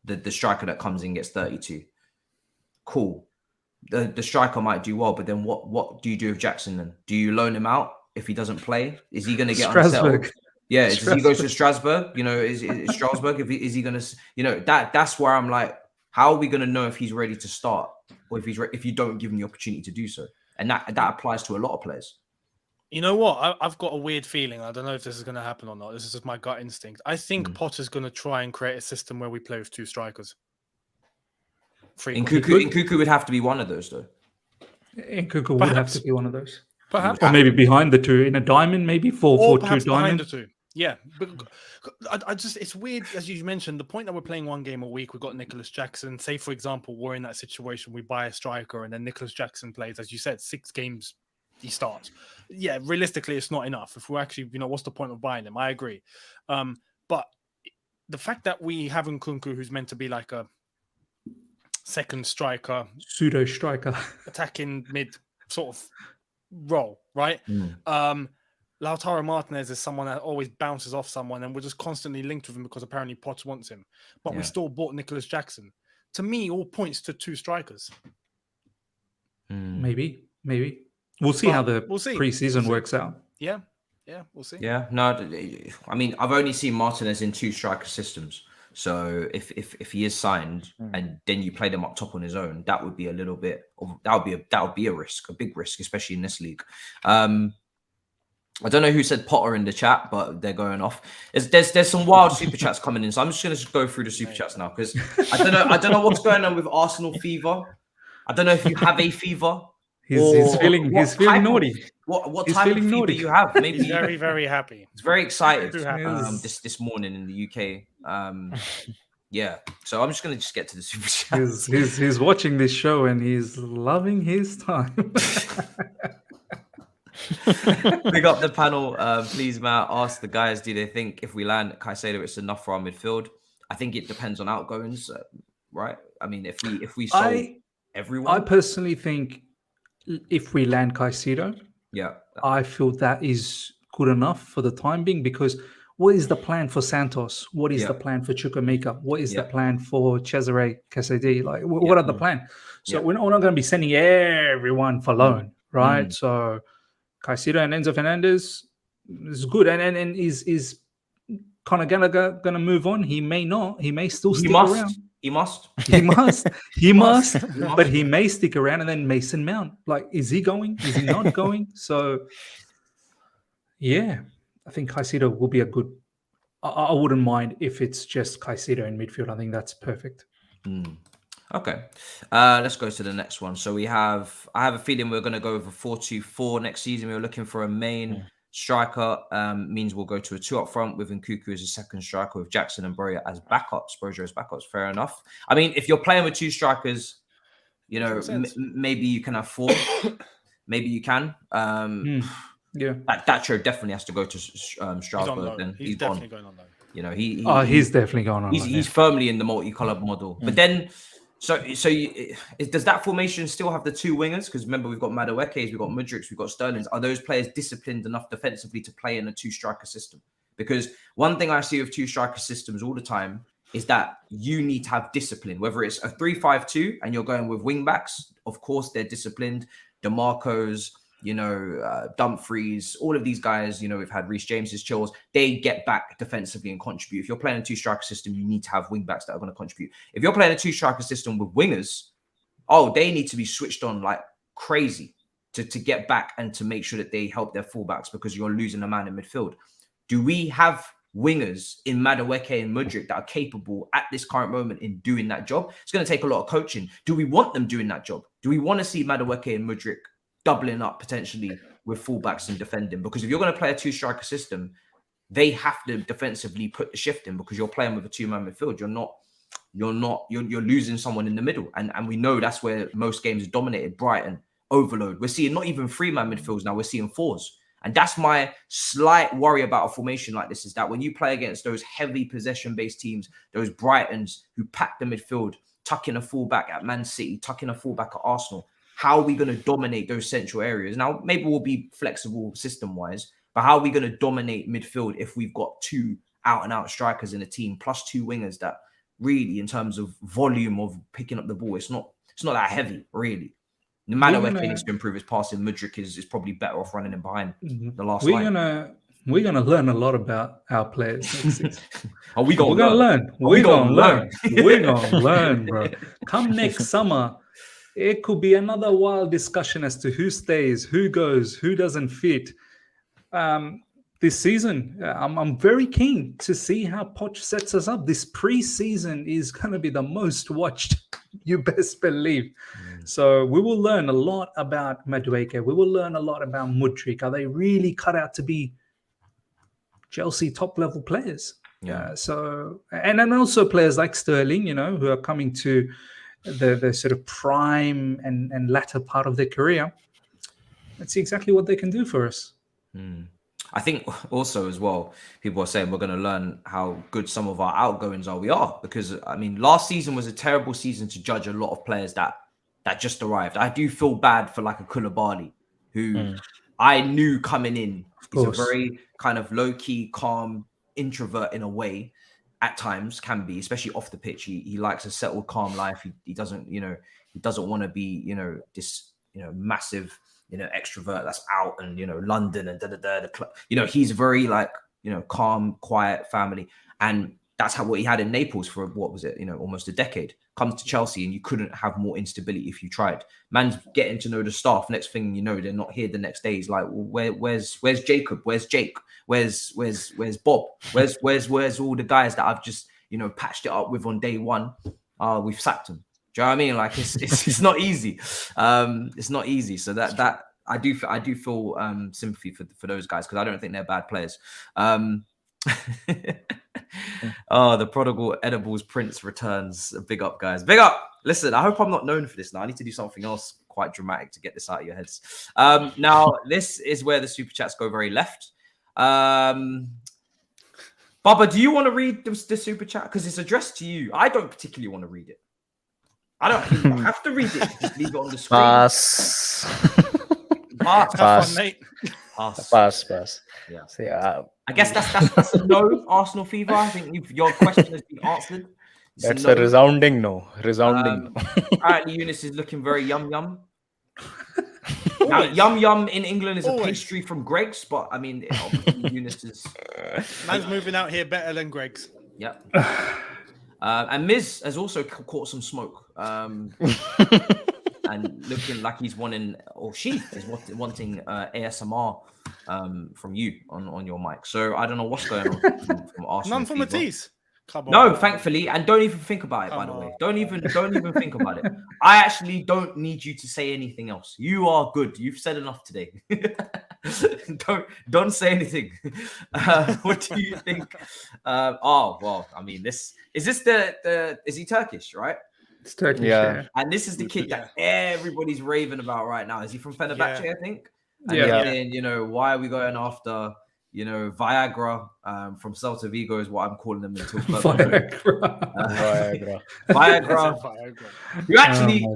S1: The striker that comes in gets 32. Cool. The striker might do well, but then what do you do with Jackson then? Do you loan him out? If he doesn't play, is he going to get unsettled? Yeah, does he go to Strasbourg? You know, is Strasbourg? Is he going to? You know, that's where I'm like, how are we going to know if he's ready to start, or if you don't give him the opportunity to do so? And that applies to a lot of players.
S2: You know what? I've got a weird feeling. I don't know if this is going to happen or not. This is just my gut instinct. I think Potter's going to try and create a system where we play with 2 strikers.
S1: Nkunku would have to be one of those, though.
S3: Nkunku would have to be one of those.
S2: Perhaps.
S3: Or maybe behind the 2 in a diamond, maybe for 2 diamonds.
S2: The 2. Yeah, but it's weird, as you mentioned, the point that we're playing 1 game a week. We've got Nicholas Jackson. Say, for example, we're in that situation. We buy a striker and then Nicholas Jackson plays, as you said, 6 games he starts. Yeah, realistically, it's not enough. If we're actually, what's the point of buying him? I agree. But the fact that we have Nkunku, who's meant to be like a second striker,
S3: pseudo striker,
S2: attacking mid sort of role, right? Lautaro Martinez is someone that always bounces off someone, and we're just constantly linked with him because apparently Potts wants him. But we still bought Nicholas Jackson. To me, all points to 2 strikers.
S3: Maybe. We'll see how the preseason works out.
S2: Yeah, we'll see.
S1: Yeah, no, I mean, I've only seen Martinez in 2 striker systems. So if he is signed and then you play them up top on his own, that would be a little bit of that would be a risk, a big risk, especially in this league. I don't know who said Potter in the chat, but they're going off. There's some wild super chats coming in, so I'm just going to go through the super chats now because I don't know what's going on with Arsenal fever. I don't know if you have a fever.
S3: He's feeling naughty.
S1: What type of fever you have? Maybe
S2: he's very, very happy.
S1: He's very excited this morning in the UK. Yeah, so I'm just going to get to the super chats.
S3: He's watching this show and he's loving his time.
S1: Big up the panel, please, Matt. Ask the guys, do they think if we land Caicedo, it's enough for our midfield? I think it depends on outgoings, right? I mean, if we sold everyone,
S3: I personally think if we land Caicedo, I feel that is good enough for the time being, because what is the plan for Santos? What is the plan for Chukwuemeka? What is the plan for Cesare Caicedo? Like, what are the plan? So we're not going to be sending everyone for loan, right? So Caicedo and Enzo Fernandez is good, and is kind of gonna move on. He may not. He may still stick around.
S1: He must.
S3: But he may stick around. And then Mason Mount, like, is he going? Is he not going? So, yeah, I think Caicedo will be a good. I wouldn't mind if it's just Caicedo in midfield. I think that's perfect.
S1: Okay, let's go to the next one. So I have a feeling we're going to go over 4-2-4 next season. We're looking for a main striker. Means we'll go to a 2 up front with Nkuku as a second striker, with Jackson and Broja as backups. Fair enough. I mean, if you're playing with 2 strikers, you know, maybe you can have 4. Maybe you can.
S3: Yeah,
S1: Thatcher definitely has to go to Strasbourg. Then
S2: he's definitely going on loan.
S1: You know,
S3: he's definitely going on.
S1: He's firmly in the multicolored model. But then. So does that formation still have the 2 wingers? Because remember, we've got Madueke's, we've got Mudrik's, we've got Sterling's. Are those players disciplined enough defensively to play in a 2-striker system? Because one thing I see with 2-striker systems all the time is that you need to have discipline. Whether it's a 3-5-2 and you're going with wing backs, of course they're disciplined. DeMarco's, you know, Dumfries, all of these guys, you know, we've had Reece James's, Chills, they get back defensively and contribute. If you're playing a 2-striker system, you need to have wing backs that are going to contribute. If you're playing a 2-striker system with wingers, they need to be switched on like crazy to get back and to make sure that they help their fullbacks, because you're losing a man in midfield. Do we have wingers in Madueke and Mudryk that are capable at this current moment in doing that job? It's going to take a lot of coaching. Do we want them doing that job? Do we want to see Madueke and Mudryk doubling up potentially with fullbacks and defending? Because if you're going to play a 2-striker system, they have to defensively put the shift in, because you're playing with a 2-man midfield. You're losing someone in the middle. And we know that's where most games are dominated. Brighton, overload. We're seeing not even 3-man midfields now, we're seeing 4s. And that's my slight worry about a formation like this, is that when you play against those heavy possession-based teams, those Brightons who pack the midfield, tuck in a fullback at Man City, tuck in a fullback at Arsenal, how are we going to dominate those central areas? Now, maybe we'll be flexible system-wise, but how are we going to dominate midfield if we've got 2 out-and-out strikers in a team, plus 2 wingers that really, in terms of volume of picking up the ball, it's not that heavy, really. No matter where he needs to improve his passing, Mudryk is probably better off running in behind the last line.
S3: We're gonna learn a lot about our players.
S1: We're gonna
S3: learn. We're gonna learn, bro. Come next summer, it could be another wild discussion as to who stays, who goes, who doesn't fit. This season, I'm very keen to see how Poch sets us up. This pre-season is going to be the most watched, you best believe. So we will learn a lot about Madueke. We will learn a lot about Mudryk. Are they really cut out to be Chelsea top-level players? So and then also players like Sterling, you know, who are coming to the sort of prime and latter part of their career. Let's see exactly what they can do for us.
S1: I think also as well, people are saying we're going to learn how good some of our outgoings are. We are, because I mean, last season was a terrible season to judge a lot of players that just arrived. I do feel bad for like a Koulibaly who I knew coming in, he's a
S3: course.
S1: very kind of low-key, calm introvert in a way. At times can be, especially off the pitch. He likes a settled, calm life. He doesn't, he doesn't want to be, this, massive, extrovert that's out and, London and the club. He's very like, calm, quiet family. And that's what he had in Naples for, what was it, almost a decade. Comes to Chelsea and you couldn't have more instability if you tried. Man's getting to know the staff. Next thing you know, they're not here the next day. He's like, well, where's Jacob? Where's Jake? Where's Bob? Where's all the guys that I've just, patched it up with on day one? We've sacked them. Do you know what I mean? Like it's not easy. It's not easy. So that I do feel sympathy for those guys, because I don't think they're bad players. Oh, the prodigal edibles prince returns. Big up, guys. Big up. Listen, I hope I'm not known for this now. I need to do something else quite dramatic to get this out of your heads. Now, this is where the super chats go very left. Baba, do you want to read the super chat? Because it's addressed to you. I don't particularly want to read it. I don't have to read it. Just leave it on the screen.
S5: Pass.
S2: Pass.
S5: Pass.
S1: Yeah.
S5: See,
S1: I guess that's a no, Arsenal fever. I think your question has been answered. It's
S5: that's a resounding no. Resounding no.
S1: Apparently, Younes is looking very yum. Now, yum in England is a pastry from Greg's, but I mean, obviously, Younes is.
S2: Man's moving out here better than Greg's.
S1: Yep. And Miz has also caught some smoke. And looking like he's wanting, or she is wanting ASMR from you on your mic. So I don't know what's going on from Arsenal.
S2: None from Matisse. Come on.
S1: No, thankfully, and don't even think about it. By the way, don't even think about it. I actually don't need you to say anything else. You are good. You've said enough today. don't say anything. What do you think? Oh well, I mean, is he Turkish, right?
S3: It's Turkish,
S5: yeah.
S1: And this is the kid that everybody's raving about right now. Is he from Fenerbahce, I think? And
S3: yeah.
S1: saying, why are we going after, Viagra from Celta Vigo is what I'm calling them until further. Viagra. You actually,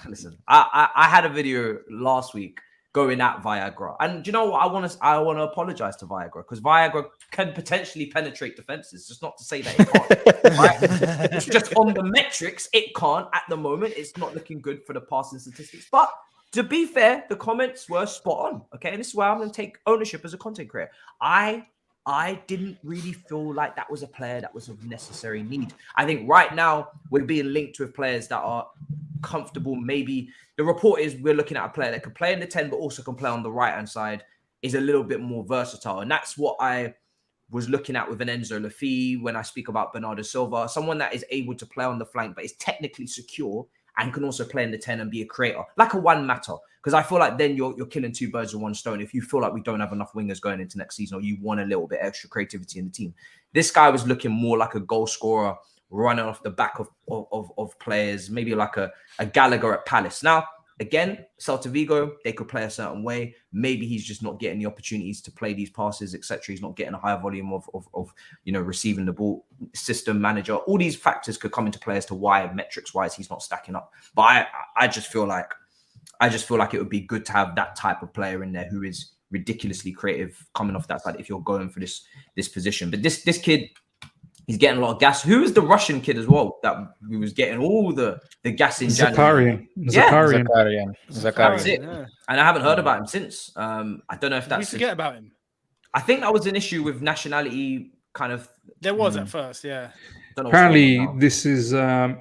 S1: listen, I had a video last week going at Viagra. And do you know what? I want to apologize to Viagra, because Viagra can potentially penetrate defenses. Just not to say that it can't. Right? It's just on the metrics, it can't at the moment. It's not looking good for the passing statistics. But to be fair, the comments were spot on. Okay, and this is where I'm going to take ownership as a content creator. I didn't really feel like that was a player that was of necessary need. I think right now we're being linked with players that are comfortable. Maybe the report is we're looking at a player that can play in the 10 but also can play on the right hand side, is a little bit more versatile, and that's what I was looking at with an Enzo Lafie when I speak about Bernardo Silva, someone that is able to play on the flank but is technically secure and can also play in the 10 and be a creator, like a Juan Mata. Because I feel like then you're killing two birds with one stone. If you feel like we don't have enough wingers going into next season, or you want a little bit extra creativity in the team, this guy was looking more like a goal scorer, running off the back of players, maybe like a Gallagher at Palace. Now, again, Celta Vigo, they could play a certain way. Maybe he's just not getting the opportunities to play these passes, etc. He's not getting a higher volume of receiving the ball. System manager, all these factors could come into play as to why metrics wise he's not stacking up. But I just feel like it would be good to have that type of player in there who is ridiculously creative coming off that side if you're going for this position. But this kid, he's getting a lot of gas. Who is the Russian kid as well that we was getting all the gas in January?
S5: Zakarian.
S1: That's it. Yeah. And I haven't heard about him since. I don't know if that's...
S2: We forget about him.
S1: I think that was an issue with nationality kind of...
S2: There was at first, yeah.
S3: Apparently, this is...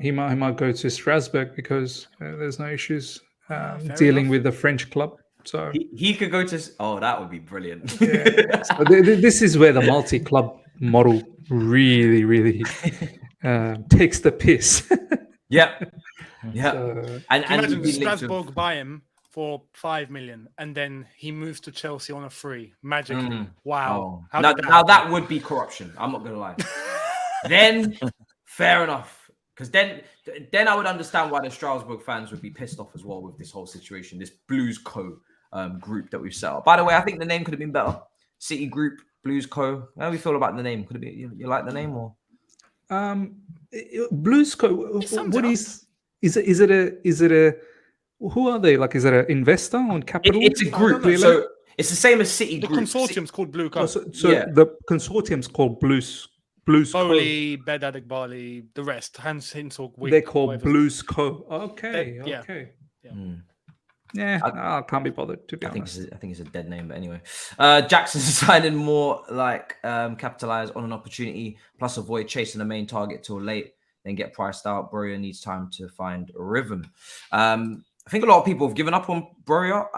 S3: he might go to Strasbourg because there's no issues dealing with the French club. So
S1: he could go to... Oh, that would be brilliant.
S3: Yeah. So this is where the multi-club model really takes the piss.
S1: Yeah.
S2: And imagine Strasbourg buy him for 5 million and then he moves to Chelsea on a free magically. Wow.
S1: Oh. Now that would be corruption. I'm not gonna lie. Then fair enough, because then I would understand why the Strasbourg fans would be pissed off as well with this whole situation, this Blues Co group that we've set up. By the way, I think the name could have been better. City Group, Blues Co. How do we feel about the name? Could it be you like the name or? Blues Co.
S3: What is it? Who are they? Like, is it an investor on capital?
S1: It's a group,
S3: Clearly?
S1: so it's the same as City
S2: The
S1: Group.
S2: consortium's called Blue
S3: Oh,
S2: Co.
S3: so
S1: Yeah.
S3: the consortium's called Blues Co.
S2: Bowley, Bedadik Bali, the rest. Hans Hinsel.
S3: They're called Blues Co. Okay,
S2: Yeah.
S3: okay.
S1: Mm.
S3: Yeah, I can't be bothered, to be
S1: I think
S3: honest.
S1: it's a dead name, but anyway. Jackson's signing more like capitalize on an opportunity, plus avoid chasing the main target till late, then get priced out. Broja needs time to find a rhythm. I think a lot of people have given up on Broja.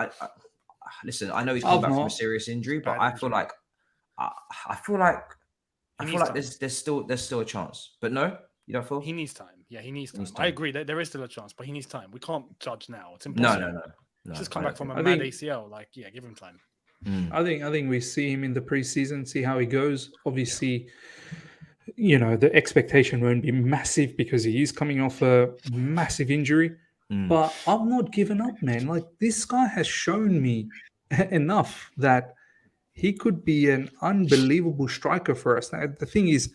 S1: Listen, I know he's come back from a serious injury, but I feel like there's still a chance. But no, you don't feel
S2: He needs time. Yeah, he needs time.
S1: needs time.
S2: I agree that there is still a chance, but he needs time. We can't judge now. It's impossible.
S1: No.
S2: He's just come back from a
S3: I
S2: mad
S3: think-
S2: ACL. Like, yeah, give him time.
S3: I think we see him in the preseason, see how he goes. Obviously, you know, the expectation won't be massive because he is coming off a massive injury. But I've not given up, man. Like, this guy has shown me enough that he could be an unbelievable striker for us. Now, the thing is,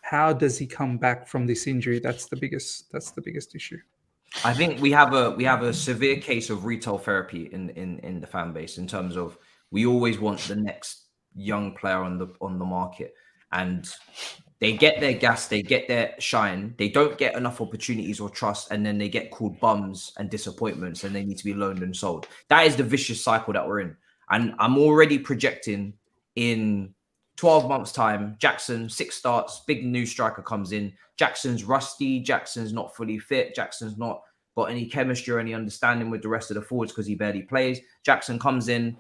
S3: how does he come back from this injury? That's the biggest issue.
S1: I think we have a severe case of retail therapy in the fan base, in terms of we always want the next young player on the market, and they get their gas, they get their shine, they don't get enough opportunities or trust, and then they get called bums and disappointments, and they need to be loaned and sold. That is the vicious cycle that we're in, and I'm already projecting in 12 months' time, Jackson, 6 starts, big new striker comes in. Jackson's rusty. Jackson's not fully fit. Jackson's not got any chemistry or any understanding with the rest of the forwards because he barely plays. Jackson comes in,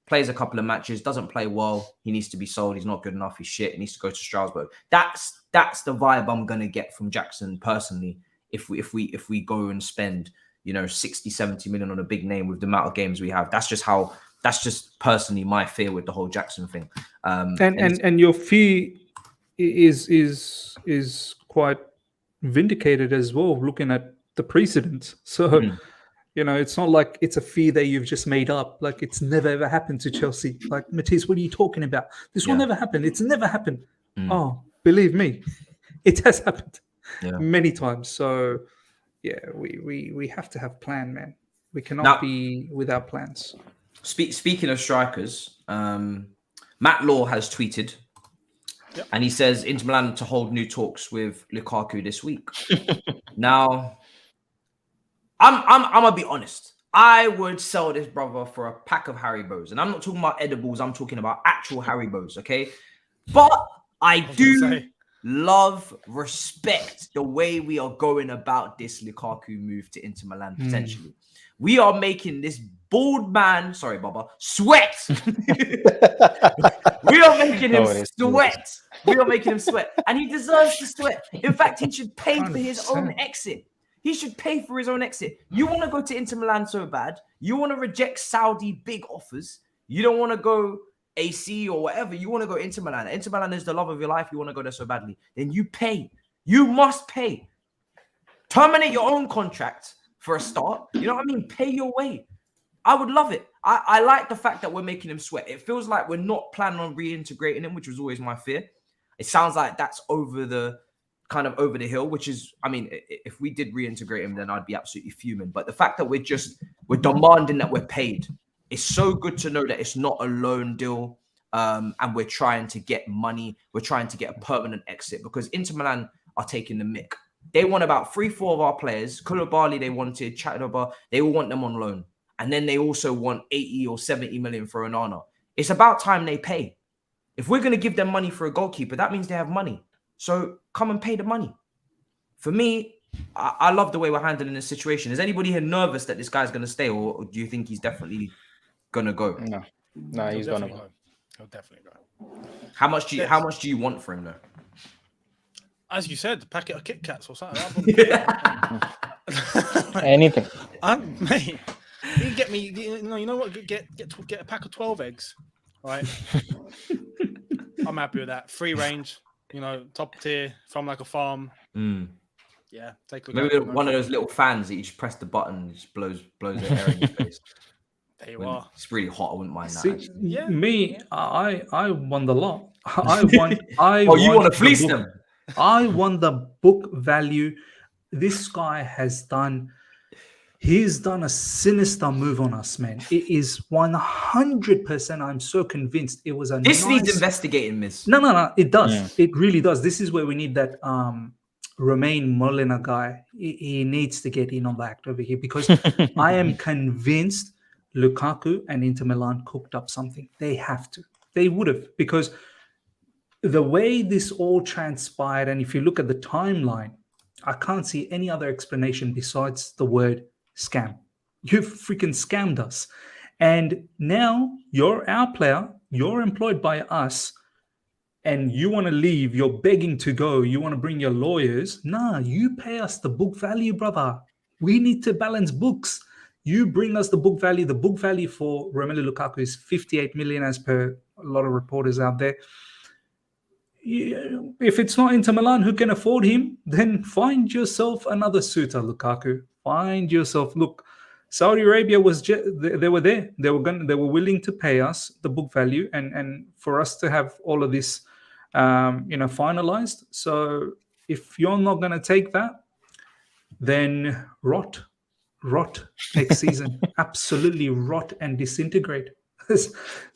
S1: plays a couple of matches, doesn't play well. He needs to be sold. He's not good enough. He's shit. He needs to go to Strasbourg. That's the vibe I'm gonna get from Jackson personally. If we go and spend 60, 70 million on a big name with the amount of games we have, that's just personally my fear with the whole Jackson thing.
S3: And your fee is quite vindicated as well, looking at the precedents. So it's not like it's a fee that you've just made up. Like, it's never ever happened to Chelsea. Like, Matisse, what are you talking about? This will never happen. It's never happened. Oh, believe me, it has happened many times. So yeah, we have to have plan, man. We cannot be without plans.
S1: Speaking of strikers, Matt Law has tweeted, and he says Inter Milan to hold new talks with Lukaku this week. Now, I'm gonna be honest. I would sell this brother for a pack of Haribos, and I'm not talking about edibles. I'm talking about actual Haribos, okay? But I do respect the way we are going about this Lukaku move to Inter Milan potentially. We are making this bald man, sorry, Baba, sweat. We are making him sweat. We are making him sweat. And he deserves to sweat. In fact, he should pay for his own exit. He should pay for his own exit. You want to go to Inter Milan so bad. You want to reject Saudi big offers. You don't want to go AC or whatever. You want to go Inter Milan. Inter Milan is the love of your life. You want to go there so badly. Then you pay. You must pay. Terminate your own contract for a start. You know what I mean? Pay your way. I would love it. I like the fact that we're making him sweat. It feels like we're not planning on reintegrating him, which was always my fear. It sounds like that's over the hill, which is, I mean, if we did reintegrate him, then I'd be absolutely fuming. But the fact that we're demanding that we're paid, it's so good to know that it's not a loan deal, and we're trying to get money. We're trying to get a permanent exit, because Inter Milan are taking the mick. They want about 3-4 of our players. Koulibaly, they wanted. Drogbaba, they all want them on loan. And then they also want 80 or 70 million for Onana. It's about time they pay. If we're going to give them money for a goalkeeper, that means they have money. So come and pay the money. For me, I love the way we're handling this situation. Is anybody here nervous that this guy's going to stay, or do you think he's definitely going to go?
S4: No, he's going to go.
S2: He'll definitely go.
S1: How much do you want for him, though?
S2: As you said, a packet of Kit Kats or something.
S4: Anything.
S2: Mate, you get me. You know what? Get a pack of 12 eggs, right? I'm happy with that. Free range, top tier from like a farm. Yeah, take a look.
S1: Maybe one of those little fans that you just press the button and just blows the air in your face.
S2: There you are.
S1: It's really hot. I wouldn't mind that.
S3: See, me, I won the lot. You
S1: want to fleece them?
S3: I won the book value. This guy has done. He's done a sinister move on us, man. It is 100%. I'm so convinced it was a
S1: This needs
S3: nice...
S1: investigating, Miss.
S3: No. It does.
S5: Yeah.
S3: It really does. This is where we need that Romain Molina guy. He needs to get in on the act over here because I am convinced Lukaku and Inter Milan cooked up something. They have to. They would have, because the way this all transpired, and if you look at the timeline, I can't see any other explanation besides the word scam. You freaking scammed us. And now you're our player, you're employed by us, and you want to leave, you're begging to go, you want to bring your lawyers. Nah, you pay us the book value, brother. We need to balance books. You bring us the book value. The book value for Romelu Lukaku is 58 million, as per a lot of reporters out there. If it's not Inter Milan who can afford him, then find yourself another suitor, Lukaku. Find yourself. Look, Saudi Arabia was they were there. They were willing to pay us the book value, and for us to have all of this, finalized. So if you're not going to take that, then rot next season. Absolutely rot and disintegrate.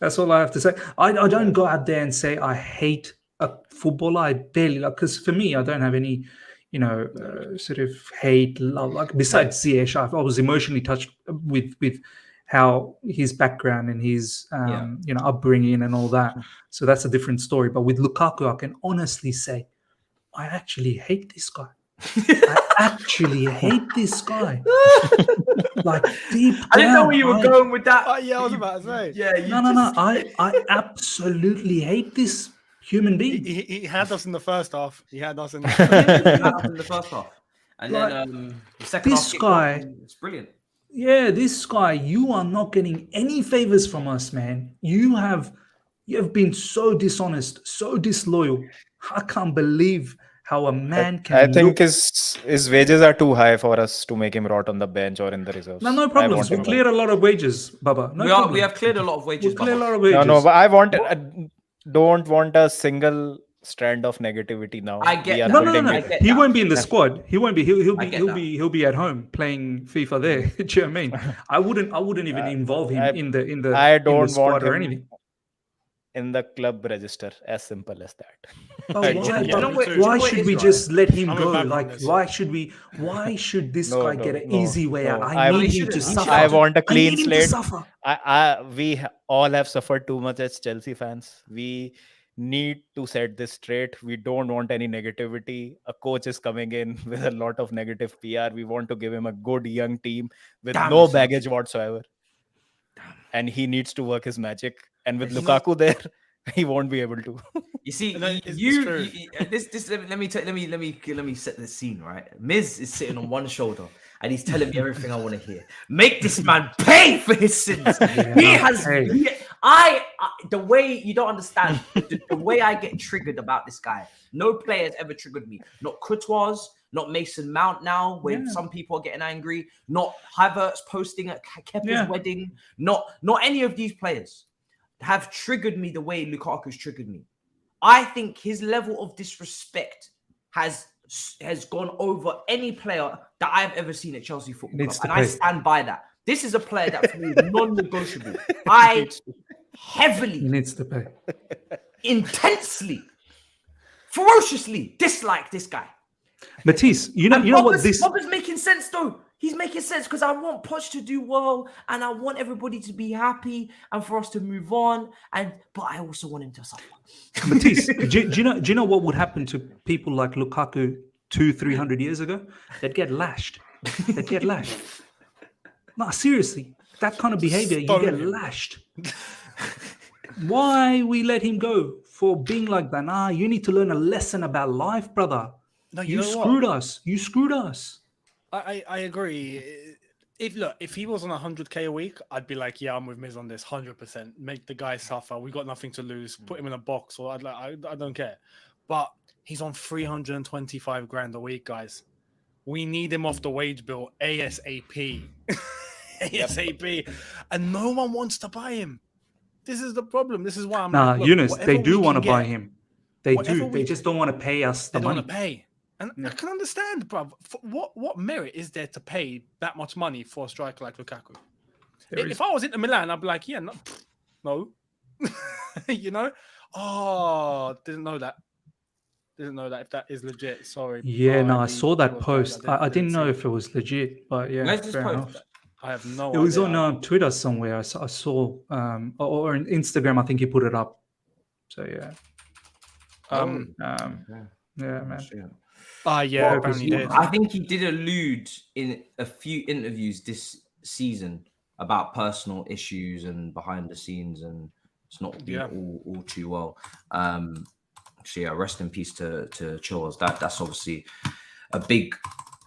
S3: That's all I have to say. I don't go out there and say I hate a footballer. I barely, because for me, I don't have any, sort of hate, love. Like besides Ziyech, I was emotionally touched with how his background and his upbringing and all that. So that's a different story. But with Lukaku, I can honestly say I actually hate this guy. I actually hate this guy. Like deep down,
S1: I didn't know where you were going with that.
S2: I was about to say.
S1: Yeah.
S3: No. I absolutely hate this human being.
S2: He had us in the first half. He had us in
S1: in the first half, and
S3: Like,
S1: then the second
S3: this
S1: half.
S3: guy-
S1: It's brilliant.
S3: Yeah, this guy, you are not getting any favors from us, man. You have been so dishonest, so disloyal. I can't believe how a man can.
S5: I think
S3: look...
S5: his wages are too high for us to make him rot on the bench or in the reserves.
S3: No
S5: I
S3: problems.
S5: want
S3: We
S5: him
S3: cleared a lot of wages, Baba. No
S1: We have cleared a lot of wages.
S3: We cleared a lot of
S5: No,
S3: wages.
S5: but I don't want a single strand of negativity now.
S1: I get
S5: We are
S1: that.
S3: No.
S5: building
S1: I
S5: it.
S1: get
S3: He
S1: that.
S3: won't be in the squad. He won't be. He'll be at home playing FIFA there. Do you know what I mean? I wouldn't even involve him in the
S5: I
S3: in the
S5: don't
S3: squad
S5: want
S3: or
S5: him
S3: anything.
S5: in the club register. As simple as that.
S3: But
S5: I
S3: why,
S5: don't
S2: you know
S5: want
S2: what-
S3: why
S1: you know what
S3: should
S1: it
S3: we
S1: is,
S3: just let him
S2: I'm
S3: go?
S2: back on
S3: Like,
S2: this.
S3: why should this
S5: No,
S3: guy
S5: no,
S3: get an
S5: no,
S3: easy way out?
S5: no.
S3: I need him
S1: shouldn't.
S3: to
S1: He
S3: suffer.
S5: I want a
S3: I
S5: clean
S3: need him
S5: slate.
S3: to suffer.
S5: We all have suffered too much as Chelsea fans. We need to set this straight. We don't want any negativity. A coach is coming in with a lot of negative PR. We want to give him a good young team with
S1: Damn
S5: no
S1: it, son.
S5: baggage whatsoever. And he needs to work his magic. And with
S1: He's-
S5: Lukaku there, he won't be able to.
S1: You see,
S2: No, it's
S1: you
S2: true.
S1: this let me set the scene, right? Miz is sitting on one shoulder and he's telling me everything I want to hear. Make this man pay for his sins. The way you don't understand the way I get triggered about this guy. No player has ever triggered me. Not Courtois, not Mason Mount now, when some people are getting angry, not Havertz posting at Kepa's wedding, not any of these players have triggered me the way Lukaku's triggered me. I think his level of disrespect has gone over any player that I've ever seen at Chelsea Football Club, and I stand by that. This is a player that for me is non-negotiable. I heavily,
S3: He needs to pay.
S1: intensely, ferociously dislike this guy.
S3: Matisse, you know what this...
S1: Bobber's making sense though. He's making sense because I want Poch to do well and I want everybody to be happy and for us to move on. But I also want him to suffer.
S3: Matisse, do you know what would happen to people like Lukaku 200-300 years ago? They'd get lashed. No, seriously, that kind of behavior, you get lashed. Why we let him go for being like that? Nah, you need to learn a lesson about life, brother.
S2: No,
S3: You
S2: know what?
S3: screwed us. You screwed us.
S2: I agree. If he was on 100k a week, I'd be like, yeah, I'm with Miz on this 100%. Make the guy suffer. We got nothing to lose. Put him in a box, or I don't care. But he's on 325 grand a week, guys. We need him off the wage bill ASAP. ASAP, and no one wants to buy him. This is the problem. This is why I'm
S3: Nah,
S2: like, look,
S3: Younes,
S2: whatever
S3: they do
S2: we
S3: want to
S2: can
S3: buy
S2: get,
S3: him. They
S2: whatever
S3: do. They just don't want to pay us the
S2: They don't
S3: money.
S2: want to pay. And I can understand, bruv. What merit is there to pay that much money for a striker like Lukaku? If I was into Milan, I'd be like, yeah, no. You know? Oh, didn't know that. Didn't know that if that is legit. Sorry.
S3: Yeah, no, I
S2: really
S3: saw that
S2: apologize.
S3: post. I didn't know
S2: see
S3: if it was legit, but yeah,
S1: Where's this
S3: fair
S1: post?
S3: enough.
S2: I have no
S3: It
S2: idea.
S3: was on Twitter somewhere. I saw or on Instagram. I think he put it up. So yeah. Yeah, man.
S2: Yeah,
S1: Well,
S2: apparently he did.
S1: I think he did allude in a few interviews this season about personal issues and behind the scenes, and it's not been all too well. So yeah, rest in peace to Chilwell. That's obviously a big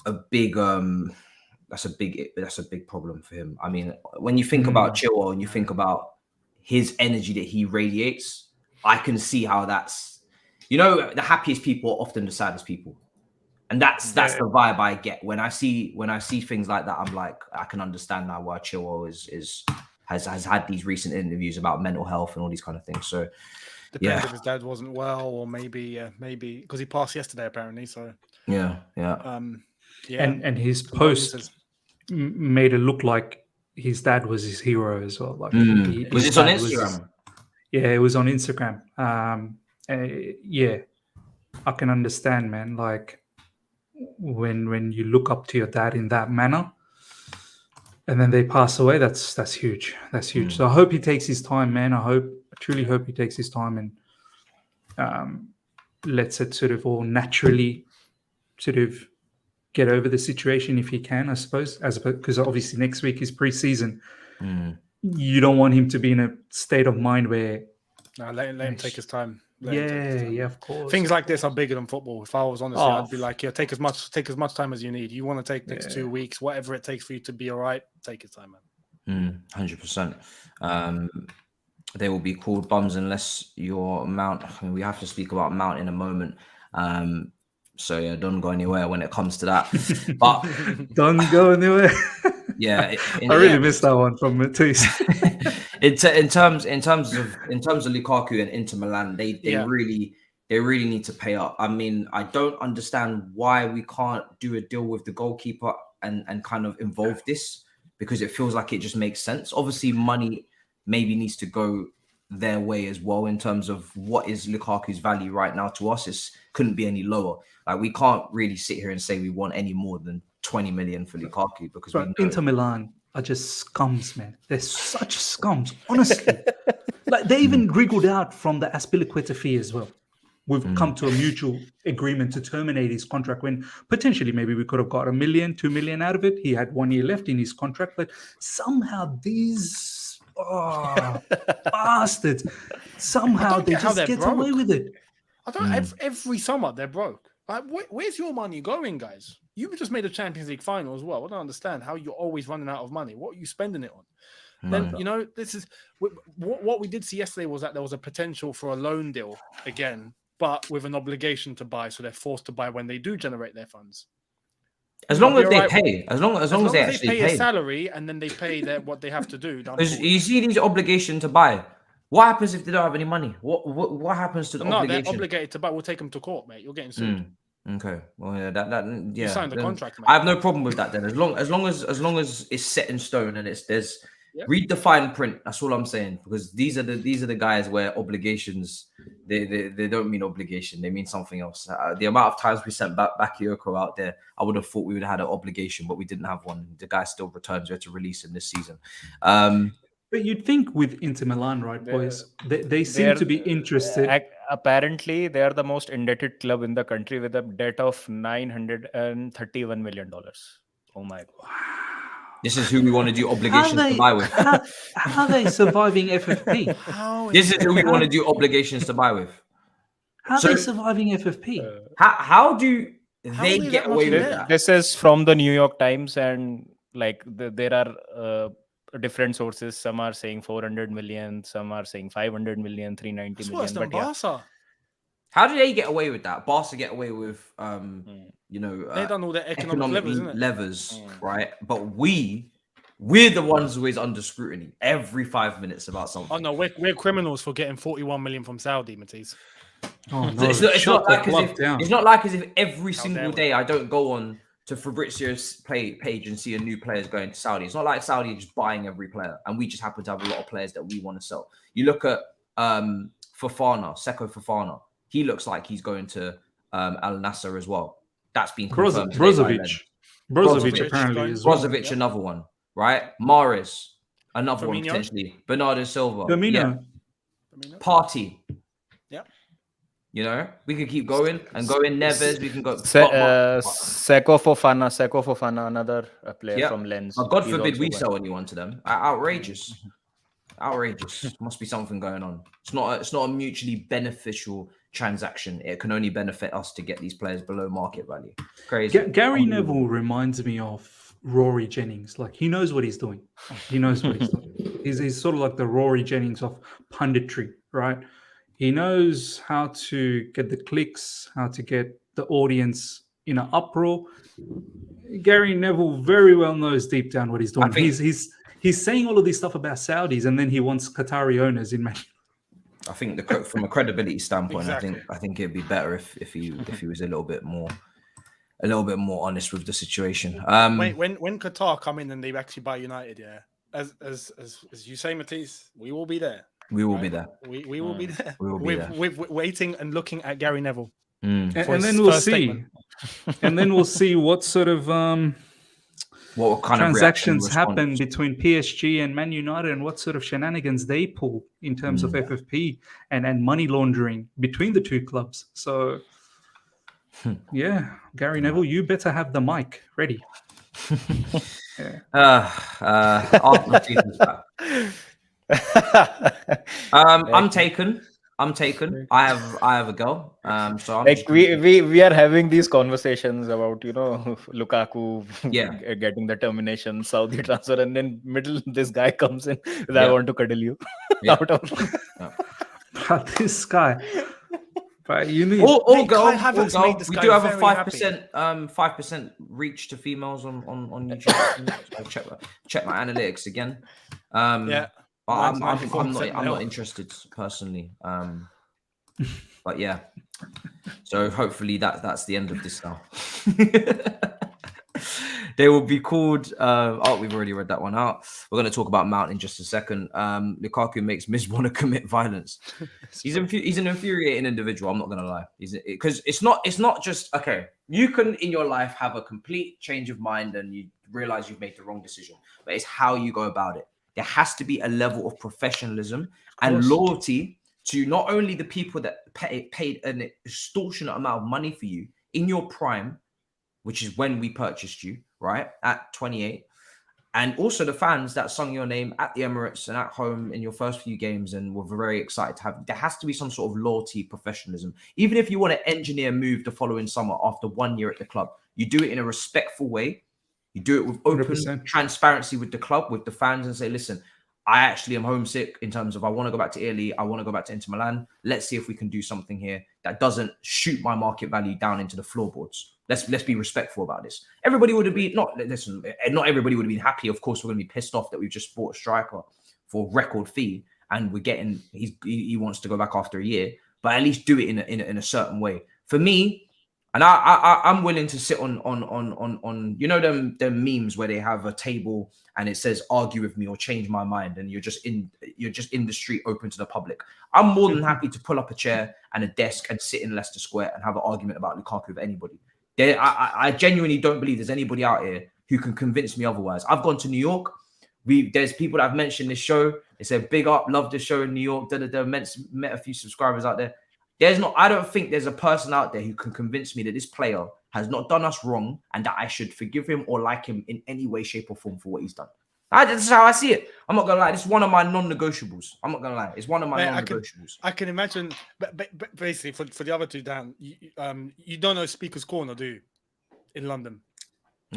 S1: that's a big problem for him. I mean, when you think about Chilwell and you think about his energy that he radiates, I can see how that's, the happiest people are often the saddest people. And that's the vibe I get when I see things like that. I'm like, I can understand now why Chilwell has had these recent interviews about mental health and all these kind of things. So
S2: depends if his dad wasn't well, or maybe because he passed yesterday apparently. So
S3: and his post made it look like his dad was his hero as well. Like
S1: was this on Instagram?
S3: It was on Instagram. I can understand, man. Like when you look up to your dad in that manner, and then they pass away, that's huge. That's huge. So I hope he takes his time, man. I truly hope he takes his time and lets it sort of all naturally sort of get over the situation if he can, I suppose, because obviously next week is pre-season. You don't want him to be in a state of mind where
S2: let him take his time.
S3: Yeah, of course.
S2: Things like this are bigger than football. If I was honest, I'd be like, take as much time as you need. You want to take next 2 weeks, whatever it takes for you to be all right, take your time, man.
S1: 100%. They will be called bums unless your Mount. I mean, we have to speak about Mount in a moment. So yeah, don't go anywhere when it comes to that. But
S3: don't go anywhere.
S1: Yeah,
S3: I really missed that one from Matisse.
S1: in terms of Lukaku and Inter Milan, they really need to pay up. I mean, I don't understand why we can't do a deal with the goalkeeper and kind of involve this, because it feels like it just makes sense. Obviously, money maybe needs to go their way as well in terms of what is Lukaku's value right now to us. It couldn't be any lower. Like, we can't really sit here and say we want any more than 20 million for Lukaku, because
S3: Inter Milan are just scums, man. They're such scums, honestly. Like, they even wriggled out from the Azpilicueta fee as well. We've come to a mutual agreement to terminate his contract when potentially maybe we could have got $1 million, $2 million out of it. He had 1 year left in his contract, but somehow these bastards, somehow they just get away with it.
S2: I don't. Every summer they're broke. Like, where's your money going, guys? You just made a Champions League final as well. I don't understand how you're always running out of money. What are you spending it on? Then, this is what we did see yesterday, was that there was a potential for a loan deal again, but with an obligation to buy. So they're forced to buy when they do generate their funds.
S1: As long as they pay, as long as they actually
S2: pay a salary and then they pay what they have to do.
S1: You see these obligation to buy. What happens if they don't have any money? What happens to the obligation?
S2: They're obligated to buy. We'll take them to court, mate. You're getting sued.
S1: Okay. Well, yeah,
S2: You signed the contract, mate.
S1: I have no problem with that then. As long as it's set in stone and there's read the fine print. That's all I'm saying, because these are the guys where obligations they don't mean obligation. They mean something else. The amount of times we sent Bakayoko out there, I would have thought we would have had an obligation, but we didn't have one. The guy still returns. We had to release him this season.
S3: But you'd think with Inter Milan, right, boys? They seem to be interested.
S5: Apparently, they are the most indebted club in the country with a debt of $931 million. Oh my God.
S1: This is who we want to do obligations to buy with.
S3: How are they surviving FFP?
S1: This is who we want to do obligations to buy with.
S3: How are they surviving FFP?
S1: How do they get away with that?
S5: This is from the New York Times, and like there are different sources. Some are saying 400 million, some are saying 500 million, 390 million.
S2: But Barca.
S1: How do they get away with that? Barca get away with,
S2: they've done all their economic
S1: levers, right? But we're the ones who is under scrutiny every 5 minutes about something.
S2: Oh no, we're criminals for getting 41 million from Saudi, Matisse.
S3: Oh no!
S1: It's not
S3: Shut
S1: like
S3: the
S1: as
S3: club
S1: if
S3: down.
S1: it's not like as if every single
S2: dare we?
S1: day I don't go on to Fabrizio's page and see a new player's going to Saudi. It's not like Saudi are just buying every player, and we just happen to have a lot of players that we want to sell. You look at Fofana, Seko Fofana. He looks like he's going to Al Nassr as well. That's been confirmed.
S3: Brozovic
S1: Brozovic
S3: apparently
S2: going-
S3: as well.
S1: Brozovic,
S2: Yeah.
S1: another one, right? Mahrez, another one
S2: Firmino?
S1: potentially. Bernardo Silva,
S3: Firmino.
S1: yeah. Party.
S2: Yeah.
S1: You know, we could keep going and going. Neves, we can go.
S5: Seko Fofana, another player
S1: Yeah.
S5: from Lens.
S1: But God
S5: He's
S1: forbid
S5: also
S1: we
S5: going.
S1: sell anyone to them. Outrageous. Outrageous. Must be something going on. It's not a mutually beneficial transaction. It can only benefit us to get these players below market value. Crazy.
S3: Gary Neville reminds me of Rory Jennings. Like, he knows what he's doing. He knows what he's doing. He's sort of like the Rory Jennings of punditry, right? He knows how to get the clicks, how to get the audience in an uproar. Gary Neville very well knows deep down what he's doing. He's saying all of this stuff about Saudis, and then he wants Qatari owners in Man.
S1: I think from a credibility standpoint,
S2: Exactly.
S1: I think it'd be better if he was a little bit more honest with the situation.
S2: When Qatar come in and they actually buy United, yeah, as you say, Matisse, we will be there.
S1: We will be there.
S2: We will be there.
S1: We will be there.
S2: With waiting and looking at Gary Neville.
S3: And
S2: his
S3: then we'll
S2: first
S3: see.
S2: statement.
S3: And then we'll see what sort of
S1: What kind
S3: transactions
S1: of
S3: happen between PSG and Man United, and what sort of shenanigans they pull in terms of FFP and money laundering between the two clubs. So, yeah, Gary Neville, you better have the mic ready.
S1: After the season's back. I'm taken. I have a girl. So I'm
S5: Like
S1: just
S5: we are having these conversations about Lukaku
S1: Yeah.
S5: getting the termination, Saudi transfer, and then middle this guy comes in with, I
S1: Yeah.
S5: want to cuddle you.
S1: Yeah.
S5: Out of
S3: But this guy, but you need
S1: all
S2: Mate,
S1: go.
S2: Kai Havertz
S1: All go.
S2: made this
S1: We
S2: guy
S1: do have a
S2: very
S1: 5% reach to females on YouTube. check my analytics again.
S2: Yeah.
S1: But I'm
S2: 94%
S1: not
S2: male.
S1: interested personally. But yeah. So hopefully that's the end of this now. They will be called. We've already read that one out. We're going to talk about Mount in just a second. Lukaku makes Miz want to commit violence. He's an infuriating individual. I'm not going to lie. Because it's not just okay. You can in your life have a complete change of mind and you realize you've made the wrong decision, but it's how you go about it. There has to be a level of professionalism and loyalty to not only the people that paid an extortionate amount of money for you in your prime, which is when we purchased you, right, at 28, and also the fans that sung your name at the Emirates and at home in your first few games and were very excited to have. There has to be some sort of loyalty, professionalism. Even if you want to engineer a move the following summer after 1 year at the club, you do it in a respectful way. You do it with open
S3: 100%.
S1: transparency with the club, with the fans, and say, listen, I actually am homesick in terms of I want to go back to Italy. I want to go back to Inter Milan. Let's see if we can do something here that doesn't shoot my market value down into the floorboards. Let's be respectful about this. Everybody would have been not everybody would have been happy. Of course, we're going to be pissed off that we've just bought a striker for record fee and we're getting he wants to go back after a year, but at least do it in a certain way. For me, and I'm willing to sit on them memes where they have a table and it says argue with me or change my mind, and you're just in the street open to the public. I'm more than happy to pull up a chair and a desk and sit in Leicester Square and have an argument about Lukaku with anybody. I genuinely don't believe there's anybody out here who can convince me otherwise. I've gone to New York. There's people that have mentioned this show. They said big up, love the show in New York. Met a few subscribers out there. I don't think there's a person out there who can convince me that this player has not done us wrong and that I should forgive him or like him in any way, shape, or form for what he's done. That's how I see it. I'm not gonna lie. This is one of my non-negotiables. I'm not gonna lie. It's one of my non-negotiables.
S2: I can imagine. But basically, for the other two, Dan, you don't know Speaker's Corner, do you? In London.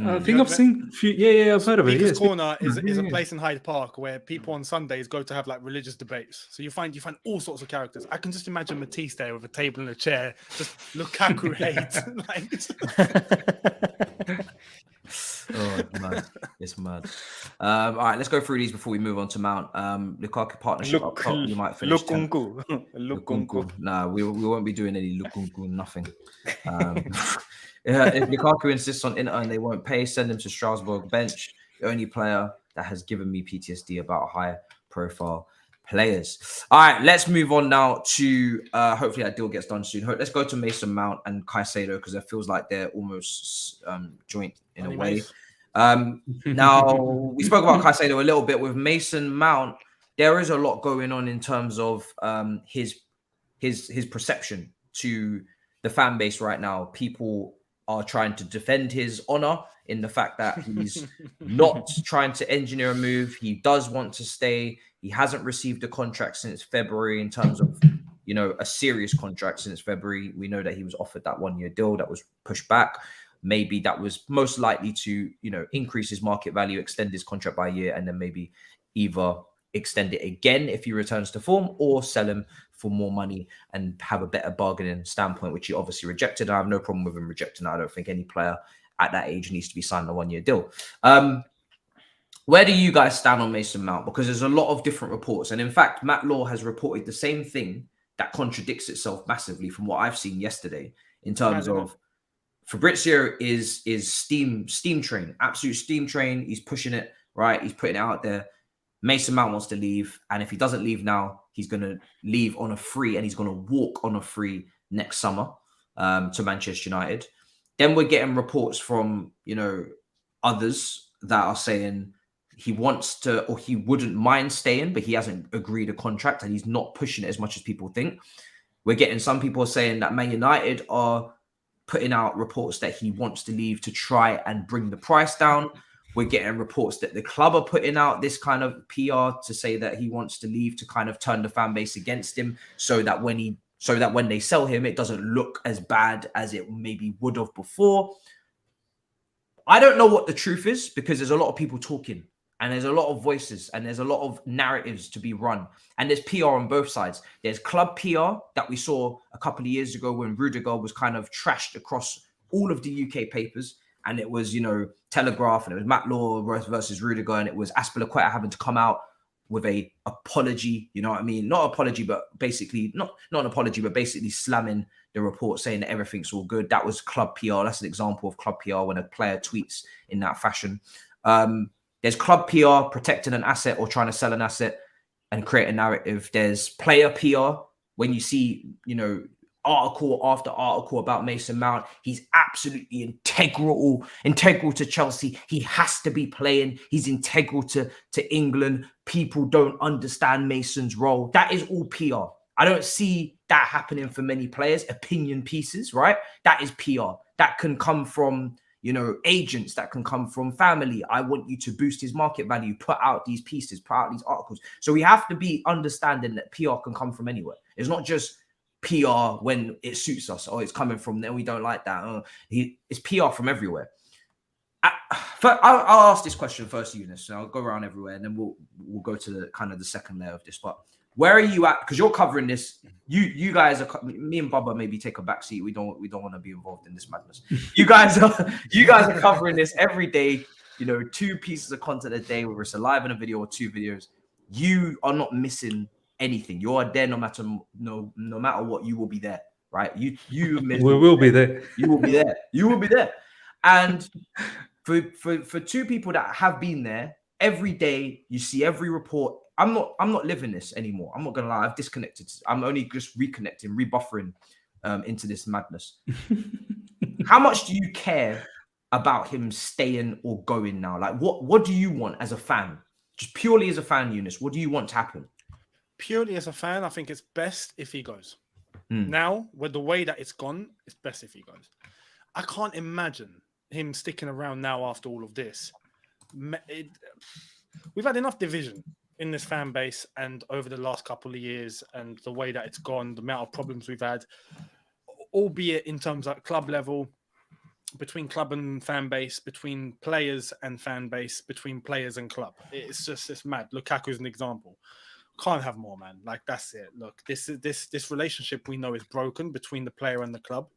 S3: I think I've seen. I've heard of it.
S2: Speaker's Corner is a place in Hyde Park where people on Sundays go to have like religious debates. So you find all sorts of characters. I can just imagine Matisse there with a table and a chair, just Lukaku hate.
S1: Oh, it's mad. It's mad. All right, let's go through these before we move on to Mount. Lukaku partnership up top. You might finish 10th. Lukunku. Nah, we won't be doing any Lukunku, nothing. If Lukaku insists on Inter and they won't pay, send him to Strasbourg bench. The only player that has given me PTSD about high profile players. All right, let's move on now to hopefully that deal gets done soon. Let's go to Mason Mount and Caicedo because it feels like they're almost joint in a way. Now we spoke about Caicedo a little bit. With Mason Mount, there is a lot going on in terms of his perception to the fan base right now. People are trying to defend his honor in the fact that he's not trying to engineer a move. He does want to stay. He hasn't received a contract since February in terms of, you know, a serious contract since February. We know that he was offered that 1-year deal that was pushed back. Maybe that was most likely to, you know, increase his market value, extend his contract by a year, and then maybe either extend it again if he returns to form or sell him for more money and have a better bargaining standpoint, which he obviously rejected. I have no problem with him rejecting that. I don't think any player at that age needs to be signed a 1-year deal. Where do you guys stand on Mason Mount? Because there's a lot of different reports. And in fact, Matt Law has reported the same thing that contradicts itself massively from what I've seen yesterday in terms of Fabrizio is steam train, absolute steam train. He's pushing it, right? He's putting it out there. Mason Mount wants to leave. And if he doesn't leave now, he's going to leave on a free and he's going to walk on a free next summer to Manchester United. Then we're getting reports from, you know, others that are saying he wants to, or he wouldn't mind staying, but he hasn't agreed a contract and he's not pushing it as much as people think. We're getting some people saying that Man United are putting out reports that he wants to leave to try and bring the price down. We're getting reports that the club are putting out this kind of PR to say that he wants to leave to kind of turn the fan base against him so that when they sell him, it doesn't look as bad as it maybe would have before. I don't know what the truth is because there's a lot of people talking and there's a lot of voices and there's a lot of narratives to be run. And there's PR on both sides. There's club PR that we saw a couple of years ago when Rudiger was kind of trashed across all of the UK papers. And it was, you know, Telegraph and it was Matt Law versus Rudiger. And it was Azpilicueta having to come out with a apology, you know what I mean? Not apology, but basically, not an apology, but basically slamming the report saying that everything's all good. That was club PR. That's an example of club PR when a player tweets in that fashion. There's club PR protecting an asset or trying to sell an asset and create a narrative. There's player PR when you see, you know, article after article about Mason Mount. He's absolutely integral to Chelsea. He has to be playing. He's integral to England. People don't understand Mason's role. That is all PR. I don't see that happening for many players. Opinion pieces, right? That is PR. That can come from, you know, agents. That can come from family. I want you to boost his market value. Put out these pieces. Put out these articles. So we have to be understanding that PR can come from anywhere. It's not just PR when it suits us. Oh, it's coming from there. We don't like that. It's PR from everywhere. I'll ask this question first, Younes. And I'll go around everywhere, and then we'll go to the kind of the second layer of this. But where are you at? Because you're covering this. You guys are. Me and Bubba maybe take a back seat. We don't want to be involved in this madness. You guys are covering this every day. You know, 2 pieces of content a day, whether it's a live and a video or 2 videos. You are not missing anything. You are there no matter what. You will be there, right? We will be there. You will be there. You will be there. And for 2 people that have been there every day, you see every report. I'm not living this anymore. I'm not gonna lie. I've disconnected. I'm only just reconnecting, rebuffering into this madness. How much do you care about him staying or going now? Like, what do you want as a fan? Just purely as a fan, Younes, what do you want to happen?
S2: Purely as a fan, I think it's best if he goes. Now, with the way that it's gone, it's best if he goes. I can't imagine him sticking around now after all of this. We've had enough division in this fan base and over the last couple of years and the way that it's gone, the amount of problems we've had, albeit in terms of club level, between club and fan base, between players and fan base, between players and club. It's mad. Lukaku's an example. Can't have more, man. Like, that's it. Look, this relationship we know is broken between the player and the club.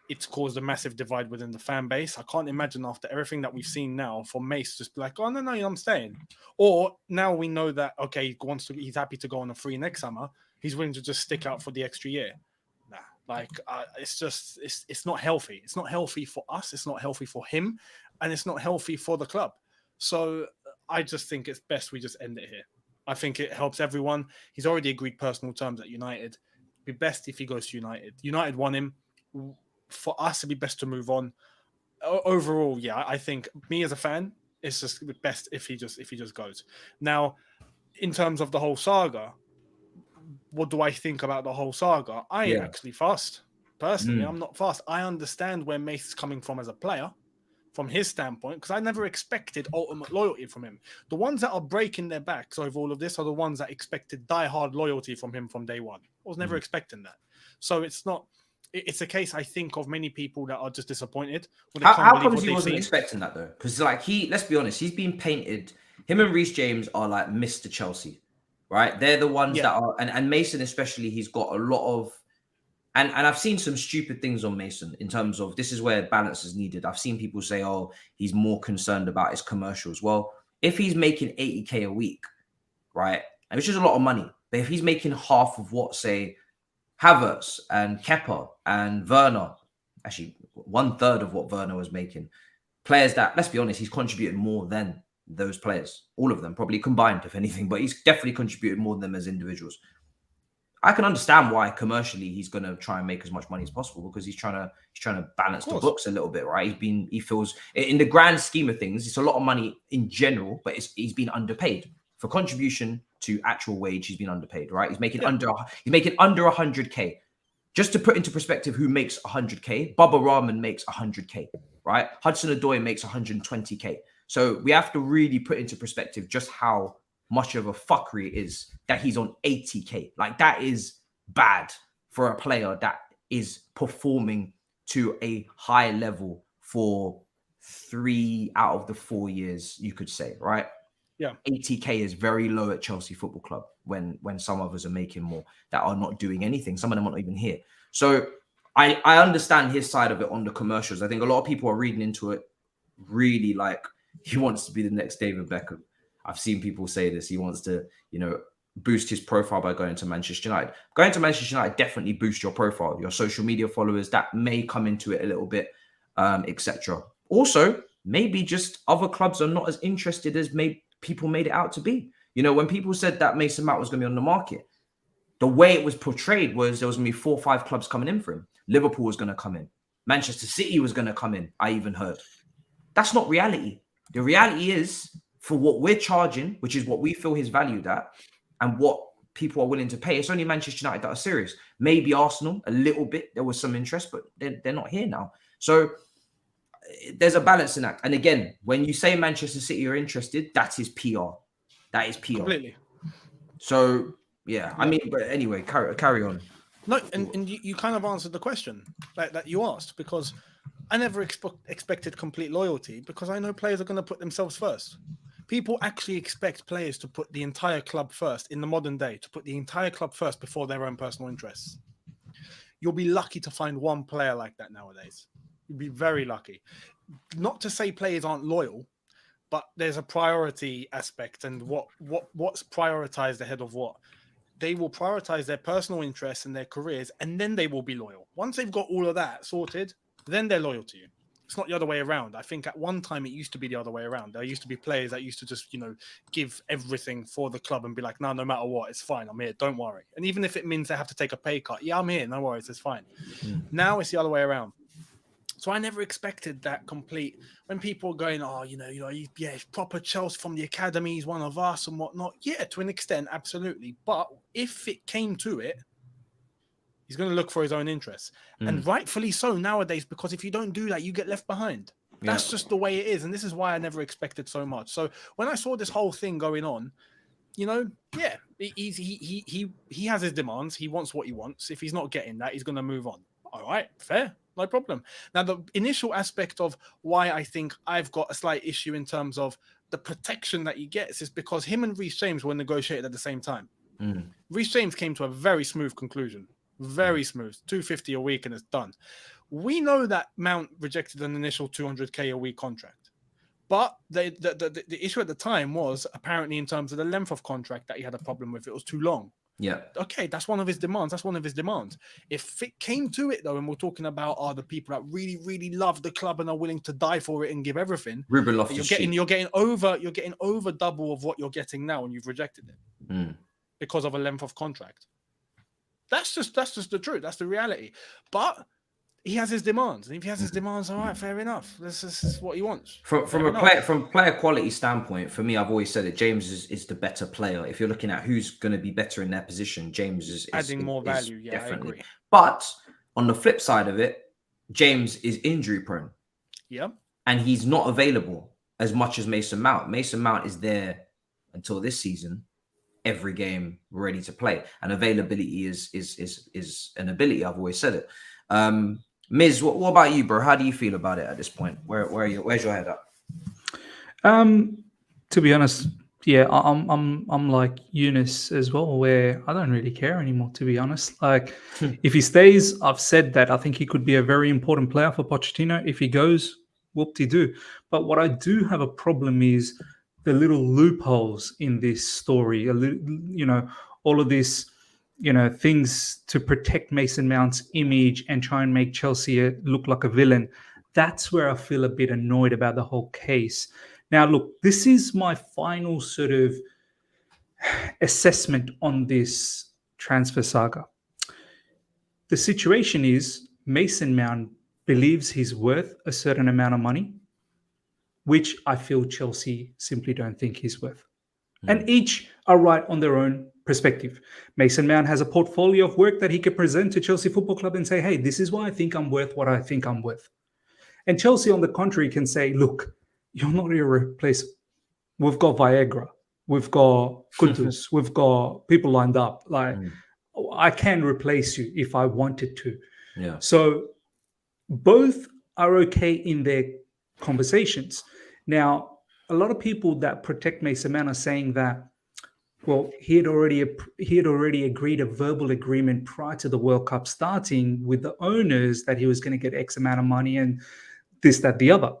S2: it's caused a massive divide within the fan base. I can't imagine after everything that we've seen now for Mace just be like, oh no, I'm staying. Or now we know that okay, he's happy to go on a free next summer. He's willing to just stick out for the extra year. Nah, like it's not healthy. It's not healthy for us. It's not healthy for him, and it's not healthy for the club. So I just think it's best we just end it here. I think it helps everyone. He's already agreed personal terms at United. It'd be best if he goes to United. United want him. For us, it'd be best to move on. Overall, yeah, I think me as a fan, it's just best if he just goes. Now, in terms of the whole saga, what do I think about the whole saga? I ain't actually fast. Personally, I'm not fast. I understand where Mace is coming from as a player, from his standpoint, because I never expected ultimate loyalty from him. The ones that are breaking their backs over all of this are the ones that expected die-hard loyalty from him from day one. I was never expecting that. So it's a case, I think, of many people that are just disappointed.
S1: How comes he wasn't expecting that, though? Because, like, let's be honest, he's been painted, him and Reece James are like Mr. Chelsea, right? They're the ones that are, and Mason especially, he's got a lot of, and I've seen some stupid things on Mason in terms of this is where balance is needed. I've seen people say, oh, he's more concerned about his commercials. Well, if he's making 80K a week, right, which is a lot of money, but if he's making half of what, say, Havertz and Kepa and Werner, actually 1/3 of what Werner was making, players that, let's be honest, he's contributed more than those players, all of them probably combined, if anything, but he's definitely contributed more than them as individuals. I can understand why commercially he's going to try and make as much money as possible, because he's trying to balance the books a little bit, right? He feels in the grand scheme of things, it's a lot of money in general, but he's been underpaid for contribution to actual wage. He's been underpaid, right? He's making under 100K. Just to put into perspective, who makes 100K? Bubba Rahman makes 100K, right? Hudson-Odoi makes 120K. So we have to really put into perspective just how much of a fuckery it is that he's on 80K. Like, that is bad for a player that is performing to a high level for 3 out of the 4 years, you could say, right?
S2: Yeah,
S1: 80K is very low at Chelsea Football Club when some others are making more that are not doing anything. Some of them are not even here. So I understand his side of it on the commercials. I think a lot of people are reading into it really like he wants to be the next David Beckham. I've seen people say this. He wants to, boost his profile by going to Manchester United. Going to Manchester United definitely boosts your profile, your social media followers. That may come into it a little bit, etc. Also, maybe just other clubs are not as interested as people made it out to be. When people said that Mason Mount was going to be on the market, the way it was portrayed was there was going to be 4 or 5 clubs coming in for him. Liverpool was going to come in. Manchester City was going to come in. I even heard. That's not reality. The reality is, for what we're charging, which is what we feel he's valued at, and what people are willing to pay, it's only Manchester United that are serious. Maybe Arsenal, a little bit. There was some interest, but they're not here now. So there's a balancing act. And again, when you say Manchester City are interested, that is PR. That is PR.
S2: Completely.
S1: So, yeah. I mean, but anyway, carry on.
S2: No, and you kind of answered the question that you asked, because I never expected complete loyalty, because I know players are going to put themselves first. People actually expect players to put the entire club first in the modern day, to put the entire club first before their own personal interests. You'll be lucky to find one player like that nowadays. You'll be very lucky. Not to say players aren't loyal, but there's a priority aspect, and what's prioritized ahead of what. They will prioritize their personal interests and their careers, and then they will be loyal. Once they've got all of that sorted, then they're loyal to you. It's not the other way around. I think at one time it used to be the other way around. There used to be players that used to just, give everything for the club and be like, no matter what, it's fine. I'm here. Don't worry. And even if it means they have to take a pay cut, yeah, I'm here. No worries. It's fine. Now it's the other way around. So I never expected that complete. When people are going, oh, he's proper Chelsea from the academy, he's one of us and whatnot. Yeah, to an extent, absolutely. But if it came to it, he's going to look for his own interests. And rightfully so nowadays, because if you don't do that, you get left behind. That's just the way it is. And this is why I never expected so much. So when I saw this whole thing going on, he has his demands. He wants what he wants. If he's not getting that, he's going to move on. All right, fair. No problem. Now, the initial aspect of why I think I've got a slight issue in terms of the protection that he gets is because him and Reece James were negotiated at the same time. Reece James came to a very smooth conclusion. Very smooth. 250 a week and it's done. We know that Mount rejected an initial 200k a week contract, but the issue at the time was apparently in terms of the length of contract that he had a problem with. It was too long.
S1: Yeah.
S2: Okay, that's one of his demands. If it came to it though, and we're talking about the people that really, really love the club and are willing to die for it and give everything,
S1: Ruben Loftus-Cheek.
S2: you're getting over double of what you're getting now, and you've rejected it because of a length of contract. That's just the truth. That's the reality. But he has his demands, and if he has his demands, all right, fair enough. This is what he wants.
S1: From player quality standpoint, for me, I've always said that James is the better player. If you're looking at who's going to be better in their position, James is
S2: adding more value. Yeah,
S1: definitely.
S2: I agree.
S1: But on the flip side of it, James is injury prone.
S2: Yeah,
S1: and he's not available as much as Mason Mount. Mason Mount is there until this season, every game ready to play, and availability is an ability. I've always said it. Miz, what about you, bro? How do you feel about it at this point? Where's your head at?
S3: To be honest, yeah, I'm like Younes as well, where I don't really care anymore, to be honest. Like, if he stays, I've said that I think he could be a very important player for Pochettino. If he goes, whoop-de-doo. But what I do have a problem is the little loopholes in this story. All of this, things to protect Mason Mount's image and try and make Chelsea look like a villain. That's where I feel a bit annoyed about the whole case. Now, look, this is my final sort of assessment on this transfer saga. The situation is Mason Mount believes he's worth a certain amount of money, which I feel Chelsea simply don't think he's worth. And each are right on their own perspective. Mason Mount has a portfolio of work that he could present to Chelsea Football Club and say, hey, this is why I think I'm worth what I think I'm worth. And Chelsea, on the contrary, can say, look, you're not irreplaceable. We've got Viagra. We've got Kudus. We've got people lined up. I can replace you if I wanted to.
S1: Yeah.
S3: So both are okay in their conversations. Now, a lot of people that protect Mason Mount are saying that, well, he had already agreed a verbal agreement prior to the World Cup starting with the owners that he was going to get X amount of money and this, that, the other.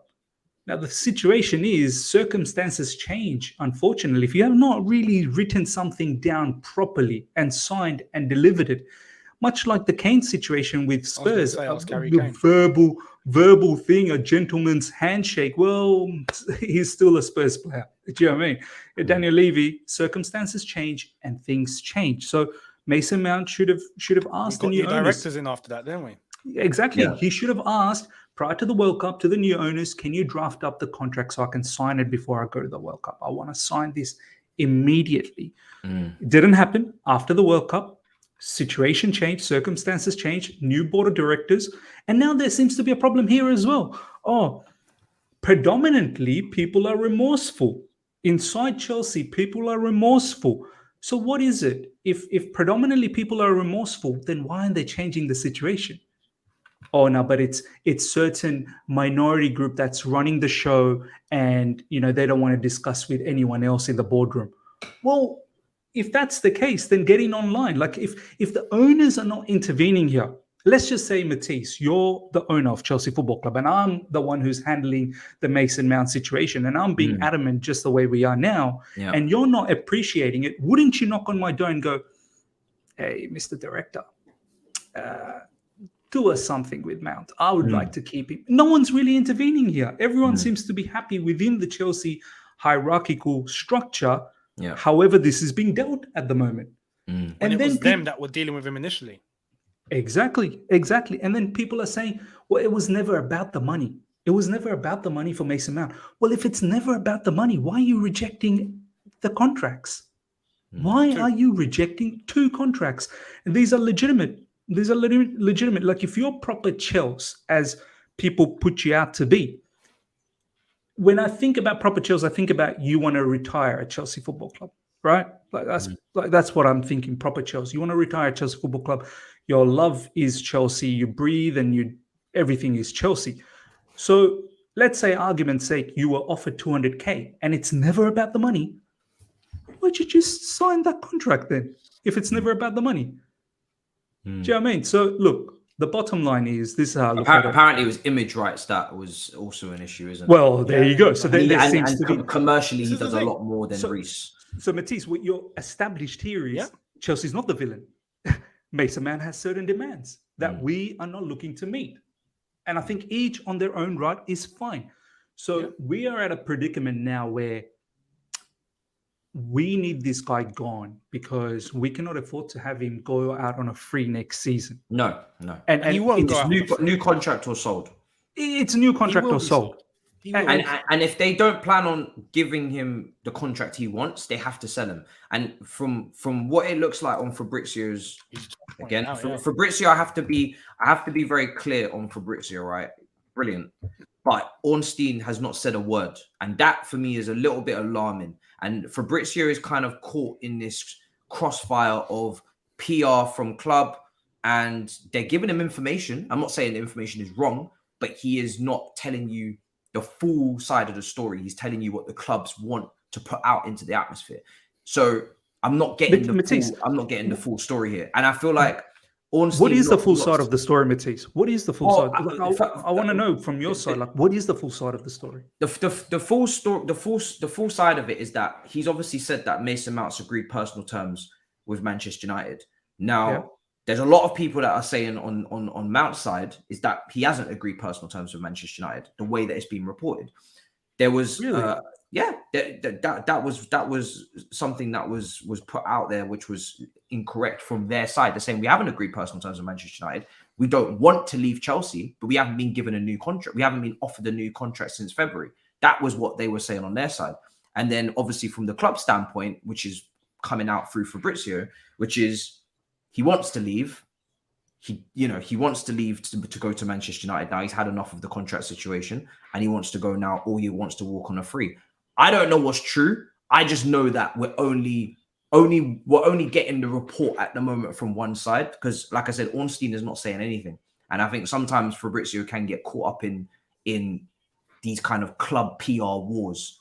S3: Now, the situation is circumstances change, unfortunately. If you have not really written something down properly and signed and delivered it, much like the Kane situation with Spurs, the verbal thing, a gentleman's handshake. Well, he's still a Spurs player. Do you know what I mean? Daniel Levy, circumstances change and things change. So Mason Mount should have asked the new
S2: directors in after that, didn't we?
S3: Exactly.
S1: Yeah.
S3: He should have asked prior to the World Cup to the new owners, can you draft up the contract so I can sign it before I go to the World Cup? I want to sign this immediately. It didn't happen after the World Cup. Situation changed, circumstances changed, new board of directors, and now there seems to be a problem here as well. Predominantly people are remorseful. Inside Chelsea, people are remorseful. So what is it? If predominantly people are remorseful, then why aren't they changing the situation? Oh no, but it's certain minority group that's running the show, and they don't want to discuss with anyone else in the boardroom. Well, if that's the case, then getting online. Like if the owners are not intervening here, let's just say, Matisse, you're the owner of Chelsea Football Club, and I'm the one who's handling the Mason Mount situation, and I'm being adamant just the way we are now, and you're not appreciating it. Wouldn't you knock on my door and go, hey, Mr. Director, do us something with Mount. I would like to keep him. No one's really intervening here. Everyone seems to be happy within the Chelsea hierarchical structure.
S1: Yeah.
S3: However, this is being dealt at the moment.
S2: And it was them that were dealing with him initially.
S3: Exactly. And then people are saying, well, it was never about the money. It was never about the money for Mason Mount. Well, if it's never about the money, why are you rejecting the contracts? Why are you rejecting 2 contracts? And these are legitimate. Like if you're proper Chelsea, as people put you out to be, when I think about proper Chelsea, I think about you want to retire at Chelsea Football Club, right? That's what I'm thinking. Proper Chelsea. You want to retire at Chelsea Football Club. Your love is Chelsea. You breathe and everything is Chelsea. So let's say, argument's sake, you were offered 200k, and it's never about the money. Why'd you just sign that contract then? If it's never about the money, do you know what I mean? So look, The bottom line is this is how I look at it.
S1: Apparently, it was image rights that was also an issue, isn't it?
S3: Well, there you go. So there
S1: and,
S3: seems
S1: and
S3: to be
S1: commercially,
S2: This
S1: he
S2: is the
S1: does a
S2: thing.
S1: lot more than
S3: So-
S1: Reece.
S3: So, Matisse, what your established here is
S2: Yeah.
S3: Chelsea's not the villain. Mason Mount has certain demands that we are not looking to meet. And I think each on their own right is fine. So we are at a predicament now where we need this guy gone because we cannot afford to have him go out on a free next season.
S1: No.
S3: And
S2: he won't
S3: it's
S2: go out.
S1: New contract or sold.
S3: It's a new contract
S2: will
S3: or
S2: be
S3: sold.
S2: He will
S3: And-
S2: be sold.
S1: And if they don't plan on giving him the contract he wants, they have to sell him. And from what it looks like on Fabrizio's
S2: He's just pointing
S1: again,
S2: out,
S1: for
S2: yeah.
S1: Fabrizio, I have to be very clear on Fabrizio, right? Brilliant. But Ornstein has not said a word. And that for me is a little bit alarming. And Fabrizio is kind of caught in this crossfire of PR from club, and they're giving him information. I'm not saying the information is wrong, but he is not telling you the full side of the story. He's telling you what the clubs want to put out into the atmosphere. So I'm not getting the full story here. And I feel like Ornstein,
S3: what is the full side of the story, Matisse? What is the full
S1: Oh,
S3: side? I want to know from your side, like, what is the full side of the story?
S1: The full story, the full side of it is that he's obviously said that Mason Mount's agreed personal terms with Manchester United. Now, there's a lot of people that are saying on Mount's side is that he hasn't agreed personal terms with Manchester United, the way that it's been reported. There was
S3: Really?
S1: that was something that was put out there, which was incorrect from their side. They're saying we haven't agreed personal terms with Manchester United. We don't want to leave Chelsea, but we haven't been given a new contract. We haven't been offered a new contract since February. That was what they were saying on their side. And then obviously from the club standpoint, which is coming out through Fabrizio, which is he wants to leave. He wants to leave to go to Manchester United now. He's had enough of the contract situation and he wants to go now, or he wants to walk on a free. I don't know what's true. I just know that we're only getting the report at the moment from one side because, like I said, Ornstein is not saying anything. And I think sometimes Fabrizio can get caught up in these kind of club PR wars.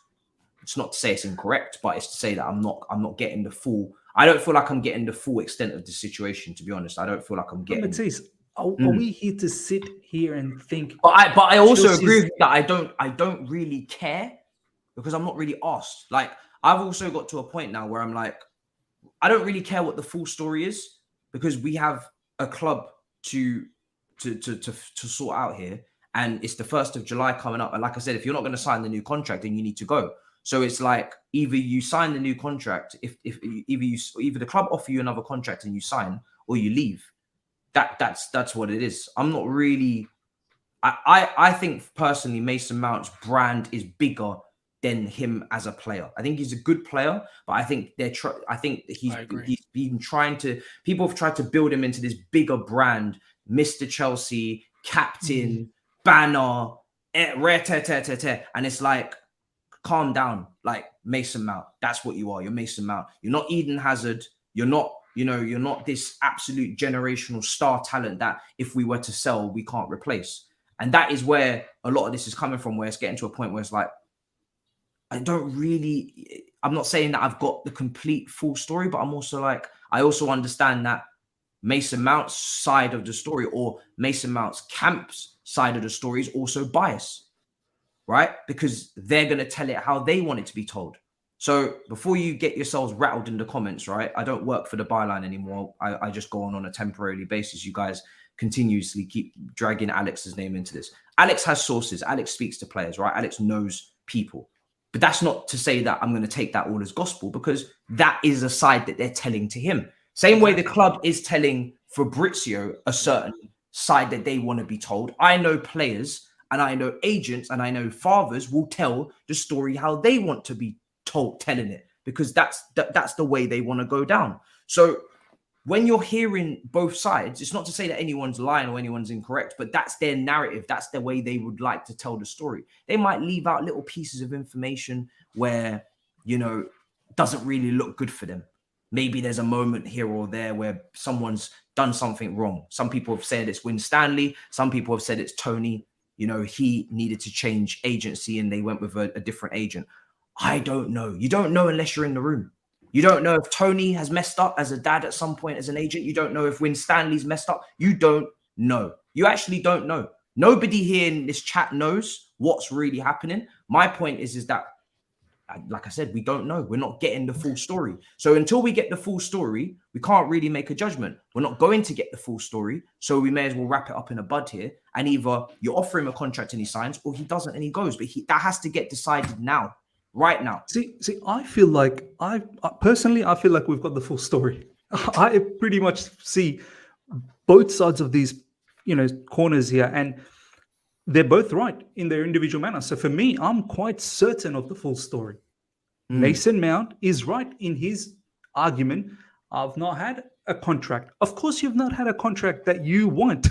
S1: It's not to say it's incorrect, but it's to say that I'm not getting the full. I don't feel like I'm getting the full extent of the situation, to be honest. I don't feel like I'm getting.
S3: Matisse, are we here to sit here and think?
S1: But I also
S3: Chelsea's...
S1: agree with that. I don't really care because I'm not really asked. Like I've also got to a point now where I'm like, I don't really care what the full story is because we have a club to sort out here, and it's the 1st of July coming up. And like I said, if you're not going to sign the new contract, then you need to go. So it's like either you sign the new contract, if either the club offer you another contract and you sign, or you leave. That's what it is. I'm not really. I think personally, Mason Mount's brand is bigger than him as a player. I think he's a good player, but I think he's been trying to. People have tried to build him into this bigger brand, Mr. Chelsea, captain, banner, and it's like. Calm down, like Mason Mount. That's what you are. You're Mason Mount. You're not Eden Hazard. You're not this absolute generational star talent that if we were to sell, we can't replace. And that is where a lot of this is coming from, where it's getting to a point where it's like, I'm not saying that I've got the complete full story, but I'm also like, I also understand that Mason Mount's side of the story or Mason Mount's camp's side of the story is also biased. Right? Because they're going to tell it how they want it to be told. So before you get yourselves rattled in the comments, right? I don't work for the byline anymore. I just go on a temporary basis. You guys continuously keep dragging Alex's name into this. Alex has sources. Alex speaks to players, right? Alex knows people. But that's not to say that I'm going to take that all as gospel because that is a side that they're telling to him. Same way the club is telling Fabrizio a certain side that they want to be told. I know players and I know agents and I know fathers will tell the story how they want to be telling it because that's the way they want to go down. So when you're hearing both sides, it's not to say that anyone's lying or anyone's incorrect, but that's their narrative. That's the way they would like to tell the story. They might leave out little pieces of information where, doesn't really look good for them. Maybe there's a moment here or there where someone's done something wrong. Some people have said it's Win Stanley. Some people have said it's Tony. He needed to change agency and they went with a different agent. I don't know. You don't know unless you're in the room. You don't know if Tony has messed up as a dad at some point as an agent. You don't know if Win Stanley's messed up. You don't No, you actually don't know. Nobody here in this chat knows what's really happening. My point is that, like I said, we don't know. We're not getting the full story. So until we get the full story, we can't really make a judgment. We're not going to get the full story. So we may as well wrap it up in a bud here. And either you offer him a contract and he signs, or he doesn't and he goes. But that has to get decided now, right now.
S3: See, I feel like personally, I feel like we've got the full story. I pretty much see both sides of these, corners here, and they're both right in their individual manner. So for me, I'm quite certain of the full story. Mason Mount is right in his argument. I've not had a contract. Of course, you've not had a contract that you want.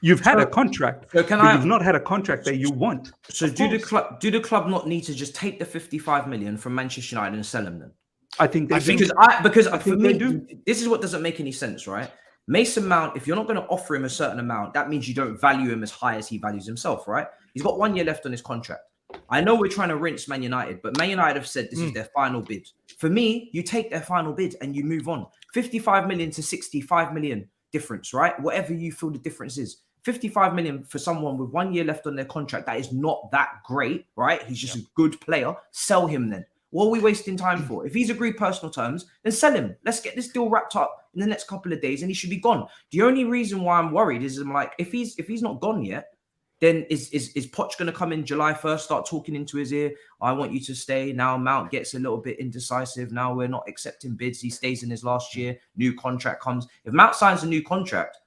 S3: You've had a contract, but you've not had a contract that you want.
S1: So do the club not need to just take the 55 million from Manchester United and sell him then?
S3: I think they do.
S1: Because for me, this is what doesn't make any sense, right? Mason Mount, if you're not going to offer him a certain amount, that means you don't value him as high as he values himself, right? He's got 1 year left on his contract. I know we're trying to rinse Man United, but Man United have said this is their final bid. For me, you take their final bid and you move on. 55 million to 65 million difference, right? Whatever you feel the difference is. 55 million for someone with 1 year left on their contract, that is not that great, right? He's just a good player. Sell him then. What are we wasting time for? If he's agreed personal terms, then sell him. Let's get this deal wrapped up in the next couple of days and he should be gone. The only reason why I'm worried is I'm like, if he's not gone yet, then is Poch going to come in July 1st, start talking into his ear? I want you to stay. Now Mount gets a little bit indecisive. Now we're not accepting bids. He stays in his last year. New contract comes. If Mount signs a new contract,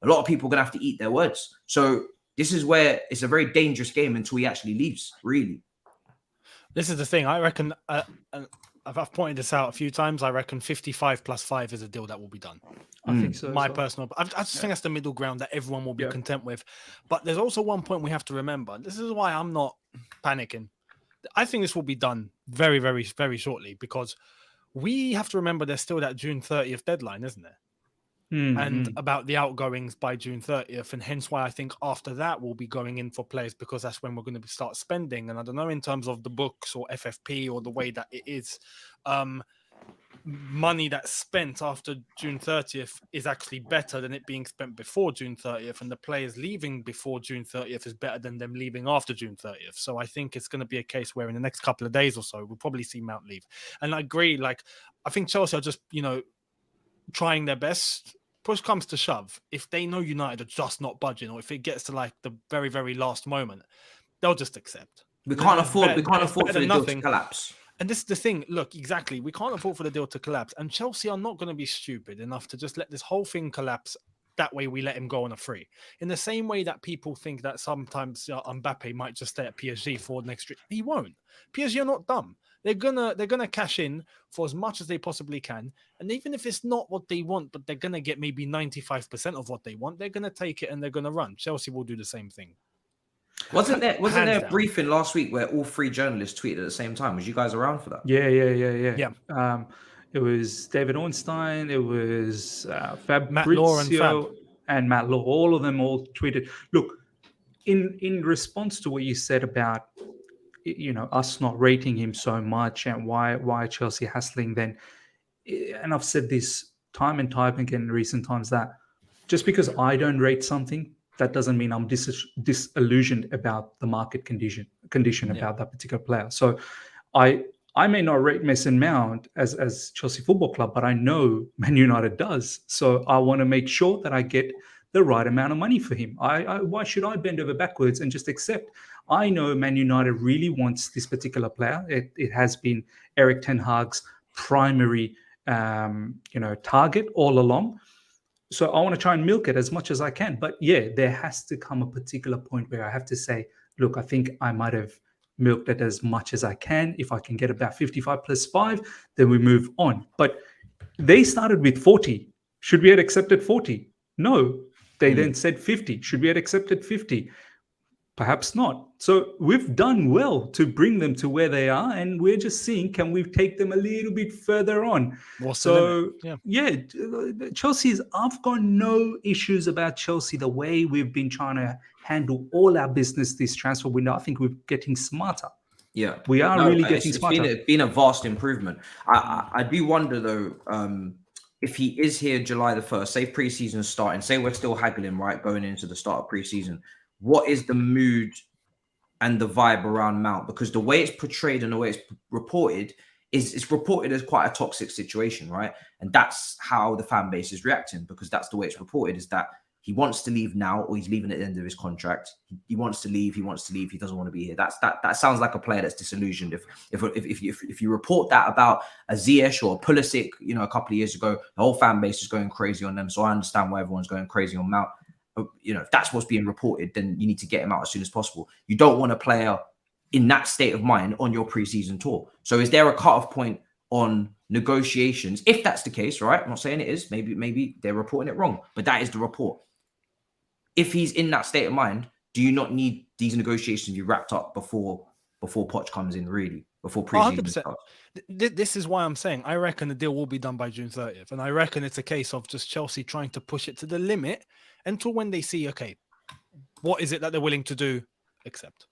S1: a lot of people are going to have to eat their words. So this is where it's a very dangerous game until he actually leaves, really. This
S2: is the thing. I reckon, I've pointed this out a few times. I reckon 55 plus 5 is a deal that will be done.
S3: I think so.
S2: I just think that's the middle ground that everyone will be content with. But there's also one point we have to remember. This is why I'm not panicking. I think this will be done very, very, very shortly because we have to remember there's still that June 30th deadline, isn't there? And about the outgoings by June 30th. And hence why I think after that, we'll be going in for players because that's when we're going to start spending. And I don't know in terms of the books or FFP or the way that it is, money that's spent after June 30th is actually better than it being spent before June 30th. And the players leaving before June 30th is better than them leaving after June 30th. So I think it's going to be a case where in the next couple of days or so, we'll probably see Mount leave. And I agree, I think Chelsea are just, trying their best. Push comes to shove, if they know United are just not budging, or if it gets to the very, very last moment, they'll just accept.
S1: We can't afford for the deal to collapse.
S2: And this is the thing. Look, exactly. We can't afford for the deal to collapse. And Chelsea are not going to be stupid enough to just let this whole thing collapse. That way we let him go on a free. In the same way that people think that sometimes Mbappe might just stay at PSG for the next year. He won't. PSG are not dumb. They're gonna cash in for as much as they possibly can, and even if it's not what they want, but they're gonna get maybe 95% of what they want, they're gonna take it and they're gonna run. Chelsea will do the same thing.
S1: Wasn't there a briefing last week where all 3 journalists tweeted at the same time? Was you guys around for that?
S3: Yeah. It was David Ornstein, it was Fabrizio and Matt Law. All of them all tweeted. Look, in response to what you said about us not rating him so much and why Chelsea hassling then. And I've said this time and time again in recent times that just because I don't rate something, that doesn't mean I'm disillusioned about the market condition about that particular player. So I may not rate Mason Mount as Chelsea Football Club, but I know Man United does. So I want to make sure that I get the right amount of money for him. Why should I bend over backwards and just accept? I know Man United really wants this particular player. It has been Eric Ten Hag's primary, target all along. So I want to try and milk it as much as I can. But yeah, there has to come a particular point where I have to say, look, I think I might have milked it as much as I can. If I can get about 55 plus 5, then we move on. But they started with 40. Should we have accepted 40? No. They then said 50. Should we have accepted 50? Perhaps not. So we've done well to bring them to where they are, and we're just seeing, can we take them a little bit further on? Chelsea's, I've got no issues about Chelsea, the way we've been trying to handle all our business this transfer window. I think we're getting smarter.
S1: Yeah,
S3: we are really getting smarter.
S1: It's been a vast improvement. I do wonder though, if he is here July the 1st, say preseason starting, say we're still haggling, right, going into the start of preseason, what is the mood and the vibe around Mount? Because the way it's portrayed and the way it's reported is it's reported as quite a toxic situation, right? And that's how the fan base is reacting, because that's the way it's reported, is that he wants to leave now, or he's leaving at the end of his contract. He wants to leave. He doesn't want to be here. That sounds like a player that's disillusioned. If you report that about a Ziyech or a Pulisic, a couple of years ago, the whole fan base is going crazy on them. So I understand why everyone's going crazy on Mount. If that's what's being reported, then you need to get him out as soon as possible. You don't want a player in that state of mind on your preseason tour. So is there a cutoff point on negotiations? If that's the case, right? I'm not saying it is. Maybe they're reporting it wrong, but that is the report. If he's in that state of mind, do you not need these negotiations to be wrapped up before Poch comes in, really? Before preseason starts?
S2: This is why I'm saying I reckon the deal will be done by June 30th. And I reckon it's a case of just Chelsea trying to push it to the limit until when they see, okay, what is it that they're willing to do? Accept.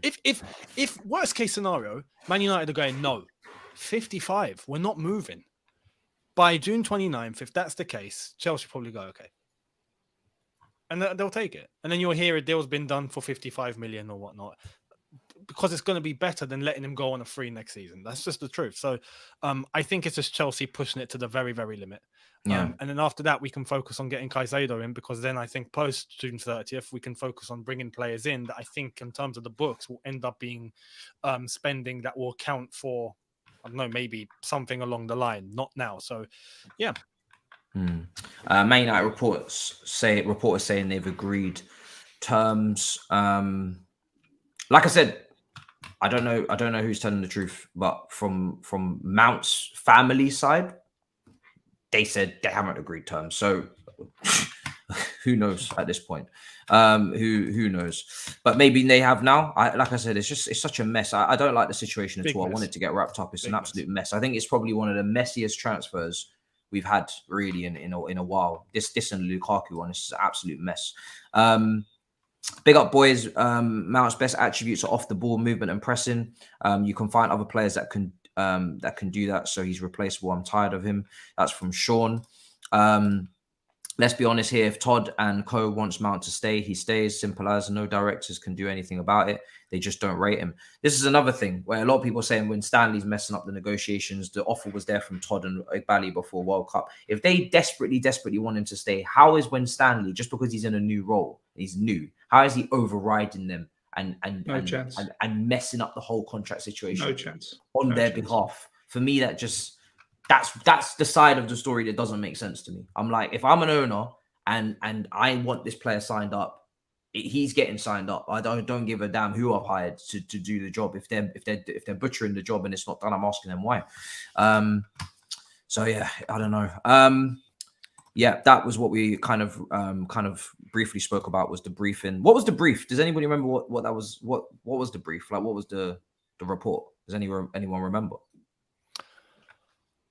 S2: If worst case scenario, Man United are going, no, 55, we're not moving. By June 29th, if that's the case, Chelsea probably go, okay. And they'll take it. And then you'll hear a deal's been done for 55 million or whatnot, because it's going to be better than letting him go on a free next season. That's just the truth. So I think it's just Chelsea pushing it to the very, very limit. And then after that, we can focus on getting Caicedo in, because then I think post June 30th, we can focus on bringing players in that I think in terms of the books will end up being spending that will account for, I don't know, maybe something along the line, not now. So, yeah.
S1: Man United reporters saying they've agreed terms. Like I said, I don't know who's telling the truth, but from Mount's family side, they said they haven't agreed terms. So who knows at this point? Who knows? But maybe they have now. Like I said, it's such a mess. I don't like the situation at all. I want it to get wrapped up. It's an absolute mess. I think it's probably one of the messiest transfers we've had really in a while. This and Lukaku one is an absolute mess. Big up, boys. Mount's best attributes are off the ball movement and pressing. You can find other players that can do that, so he's replaceable. I'm tired of him. That's from Sean. Let's be honest here. If Todd and Co wants Mount to stay, he stays. Simple as. No directors can do anything about it. They just don't rate him. This is another thing where a lot of people are saying when Stanley's messing up the negotiations, the offer was there from Todd and Koulibaly before World Cup. If they desperately want him to stay, how is when Stanley, just because he's in a new role, he's new, how is he overriding them and messing up the whole contract situation on their behalf? For me, that's the side of the story that doesn't make sense to me. I'm like, if I'm an owner and I want this player signed up, he's getting signed up. I don't give a damn who I've hired to do the job. If they're butchering the job and it's not done, I'm asking them why. So yeah, I don't know. Yeah, that was what we kind of briefly spoke about, was the briefing. What was the brief? Does anybody remember what that was? What was the brief? Like, what was the report? Does anyone remember?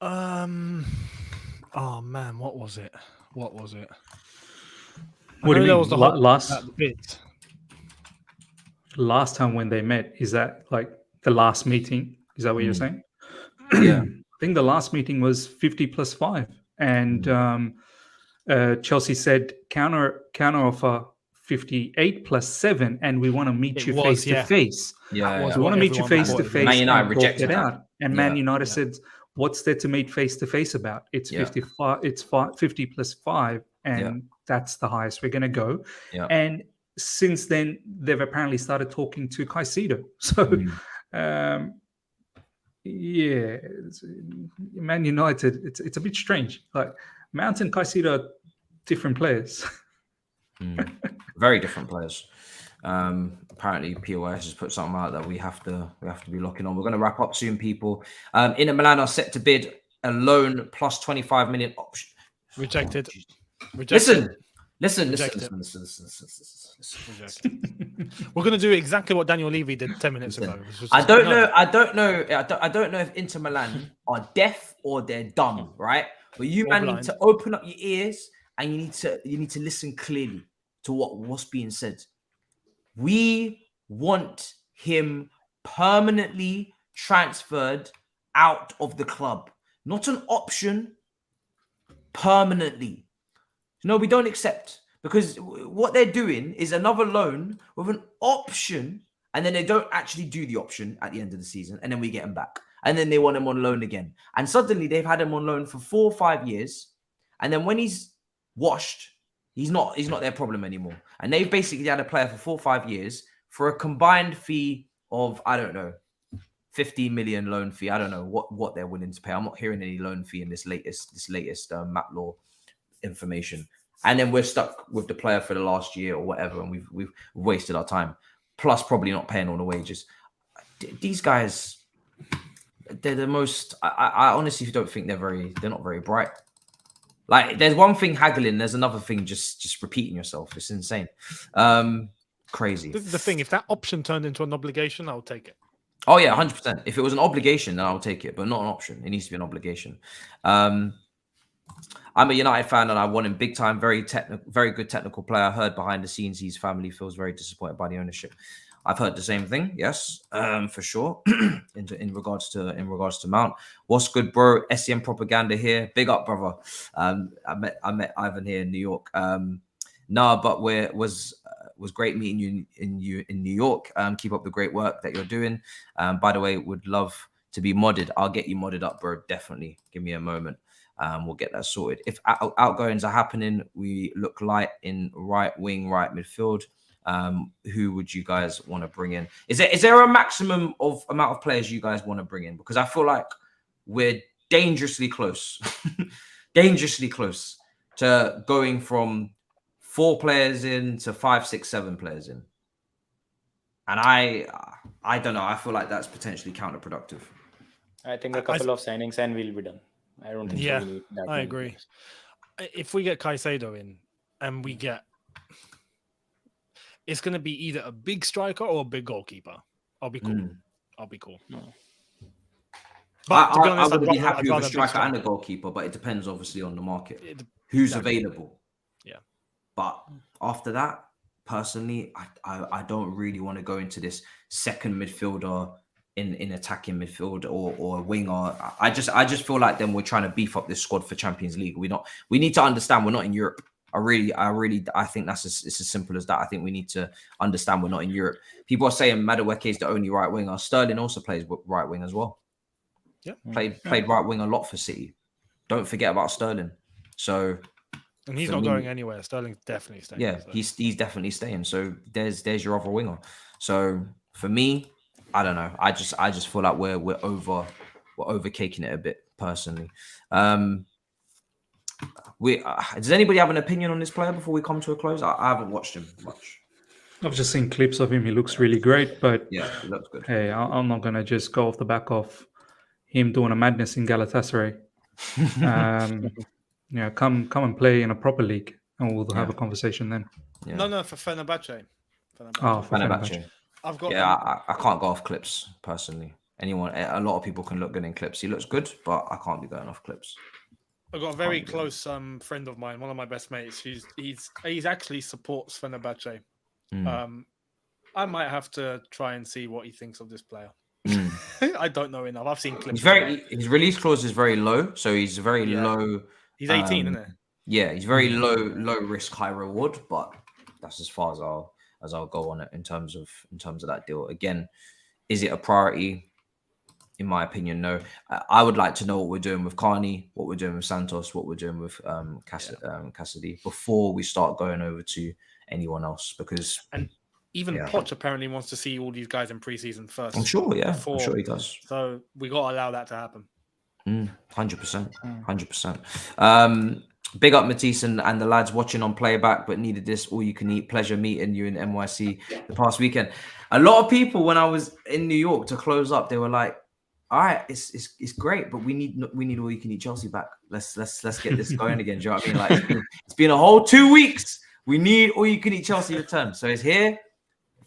S2: Oh man, what was it?
S3: What do you mean?
S2: Was the
S3: last time when they met, is that like the last meeting? Is that what you're saying?
S1: Yeah.
S3: I think the last meeting was 50 plus 5. And Chelsea said counter offer 58 plus 7, and we want to meet you face to face.
S1: Yeah,
S3: we want to meet you face to face.
S1: Man United rejected
S3: it out. And Man United said, what's there to meet face to face about? It's 55, it's 50 plus 5, and that's the highest we're going to go.
S1: Yeah.
S3: And since then, they've apparently started talking to Caicedo. So, Man United, it's a bit strange. Like Mount and Caicedo are different players.
S1: Very different players. Apparently POS has put something out that we have to be locking on. We're going to wrap up soon, people. Inter Milan are set to bid a loan plus 25 million option.
S2: Rejected.
S1: Listen.
S2: We're going to do exactly what Daniel Levy did 10 minutes ago.
S1: I don't know if Inter Milan are deaf or they're dumb, right? But you need to open up your ears and you need to listen clearly to what's being said. We want him permanently transferred out of the club, not an option, permanently. No, we don't accept, because what they're doing is another loan with an option, and then they don't actually do the option at the end of the season, and then we get them back, and then they want him on loan again, and suddenly they've had him on loan for 4 or 5 years, and then when he's washed, he's not their problem anymore, and they've basically had a player for 4 or 5 years for a combined fee of, I don't know, 15 million loan fee. I don't know what they're willing to pay. I'm not hearing any loan fee in this latest map law information, and then we're stuck with the player for the last year or whatever, and we've wasted our time, plus probably not paying all the wages. These guys, they're the most, I honestly don't think they're not very bright. Like, there's one thing haggling, there's another thing just repeating yourself. It's insane. Crazy.
S2: This is the thing, if that option turned into an obligation, I'll take it.
S1: Oh yeah, 100%. If it was an obligation, then I'll take it, but not an option. It needs to be an obligation. I'm a United fan, and I want him big time. Very good technical player. I heard behind the scenes his family feels very disappointed by the ownership. I've heard the same thing. Yes, for sure. in regards to Mount. What's good, bro? SEM propaganda here. Big up, brother. I met Ivan here in New York. But was great meeting you in New York. Keep up the great work that you're doing. By the way, would love to be modded. I'll get you modded up, bro. Definitely. Give me a moment. We'll get that sorted. If outgoings are happening, we look light in right wing, right midfield. Who would you guys want to bring in? Is there a maximum of amount of players you guys want to bring in? Because I feel like we're dangerously close, dangerously close to going from 4 players in to 5, 6, 7 players in. And I don't know. I feel like that's potentially counterproductive.
S5: I think a couple of signings and we'll be done. I don't think
S2: Yeah,
S5: we need that
S2: I
S5: many
S2: agree.
S5: players.
S2: If we get Caicedo in and we get, it's going to be either a big striker or a big goalkeeper. I'll be cool. I'll be cool.
S1: But to be honest, I would be happy with a striker and a goalkeeper, but it depends obviously on the market. Who's available?
S2: Yeah.
S1: But after that, personally, I don't really want to go into this second midfielder in attacking midfield or a winger. I just feel like then we're trying to beef up this squad for Champions League. We need to understand we're not in Europe. I think it's as simple as that. I think we need to understand we're not in Europe. People are saying Madueke is the only right winger. Sterling also plays right wing as well.
S2: Yeah,
S1: played right wing a lot for City. Don't forget about Sterling. So,
S2: and he's not going anywhere. Sterling's definitely staying.
S1: Yeah, so. He's definitely staying. So there's your other winger. So for me, I don't know. I just feel like we're overcaking it a bit personally. Does anybody have an opinion on this player before we come to a close? I haven't watched him much.
S3: I've just seen clips of him. He looks really great, but
S1: yeah, he looks good.
S3: Hey, I'm not gonna just go off the back of him doing a madness in Galatasaray. Come and play in a proper league, and we'll have a conversation then.
S2: Yeah. No, for Fenerbahce.
S3: Oh, for Fenerbahce.
S2: I've got.
S1: Yeah, I can't go off clips personally. A lot of people can look good in clips. He looks good, but I can't be going off clips.
S2: I've got a very close friend of mine, one of my best mates. He's actually supports Fenerbahce. I might have to try and see what he thinks of this player. I don't know enough. I've seen clips.
S1: His release clause is very low, so he's very low.
S2: He's 18, isn't he?
S1: Yeah, he's very low risk, high reward, but that's as far as I'll go on it in terms of that deal. Again, is it a priority? In my opinion, no. I would like to know what we're doing with Carney, what we're doing with Santos, what we're doing with Cassidy before we start going over to anyone else. Because
S2: even Poch apparently wants to see all these guys in preseason first.
S1: I'm sure, I'm sure he does.
S2: So we got to allow that to happen.
S1: 100%, 100%. Big up Matisse and the lads watching on playback, but needed this all you can eat. Pleasure meeting you in NYC the past weekend. A lot of people when I was in New York to close up, they were like, all right, it's great, but we need all you can eat Chelsea back. Let's get this going again. Do you know what I mean? Like it's been a whole 2 weeks. We need all you can eat Chelsea return. So it's here.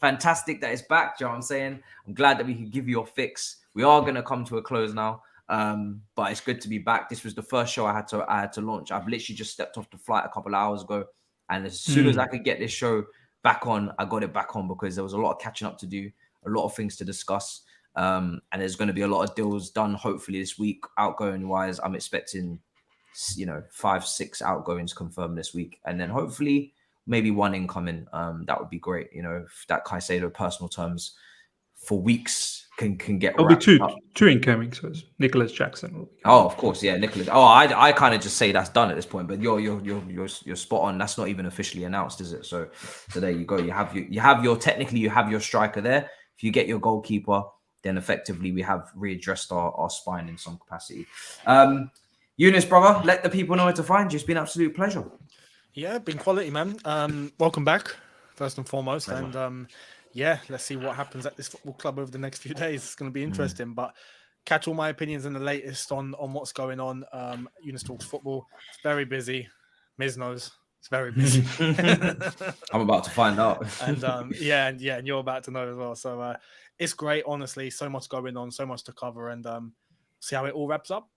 S1: Fantastic that it's back. Do you know what I'm saying? I'm glad that we can give you a fix. We are gonna come to a close now. But it's good to be back. This was the first show I had to launch. I've literally just stepped off the flight a couple of hours ago, and as soon as I could get this show back on, I got it back on because there was a lot of catching up to do, a lot of things to discuss, and there's going to be a lot of deals done hopefully this week. Outgoing wise, I'm expecting 5, 6 outgoings confirmed this week, and then hopefully maybe 1 incoming. That would be great. If that Caicedo personal terms for weeks can get.
S3: It'll be two incoming. So it's Nicholas Jackson will be
S1: coming. Oh, of course, yeah, Nicholas. Oh, I kind of just say that's done at this point, but you're spot on. That's not even officially announced, is it? So there you go. You have your striker there. If you get your goalkeeper, then effectively we have readdressed our spine in some capacity. Younes, brother, let the people know where to find you. It's been an absolute pleasure.
S2: Yeah, been quality, man. Welcome back, first and foremost. And let's see what happens at this football club over the next few days. It's going to be interesting. But catch all my opinions and the latest on what's going on. Younes Talks Football. It's very busy. Miz knows. It's very busy.
S1: I'm about to find out.
S2: And and you're about to know as well. So it's great, honestly. So much going on, so much to cover, and see how it all wraps up.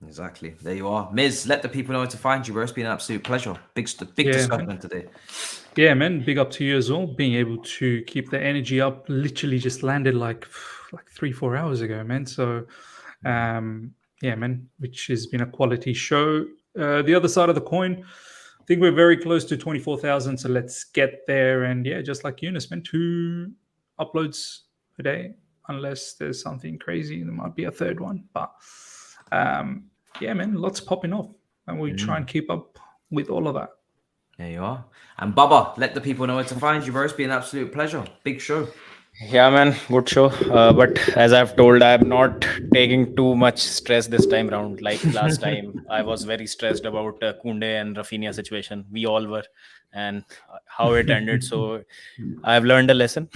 S1: Exactly. There you are. Miz, let the people know where to find you, bro. It's been an absolute pleasure. Big discussion today.
S3: Yeah, man. Big up to you as well. Being able to keep the energy up. Literally just landed like 3-4 hours ago, man. So, man, which has been a quality show. The other side of the coin, I think we're very close to 24,000. So let's get there. And yeah, just like Younes, man, 2 uploads a day. Unless there's something crazy, there might be a third one. But yeah, man, lots popping off, and we try and keep up with all of that.
S1: There you are. And Baba, let the people know where to find you, bro. It's been an absolute pleasure. Big show.
S5: Yeah, man, good show. But as I've told, I'm not taking too much stress this time round. Like last time, I was very stressed about Koundé and Rafinha situation. We all were, and how it ended. So I've learned a lesson.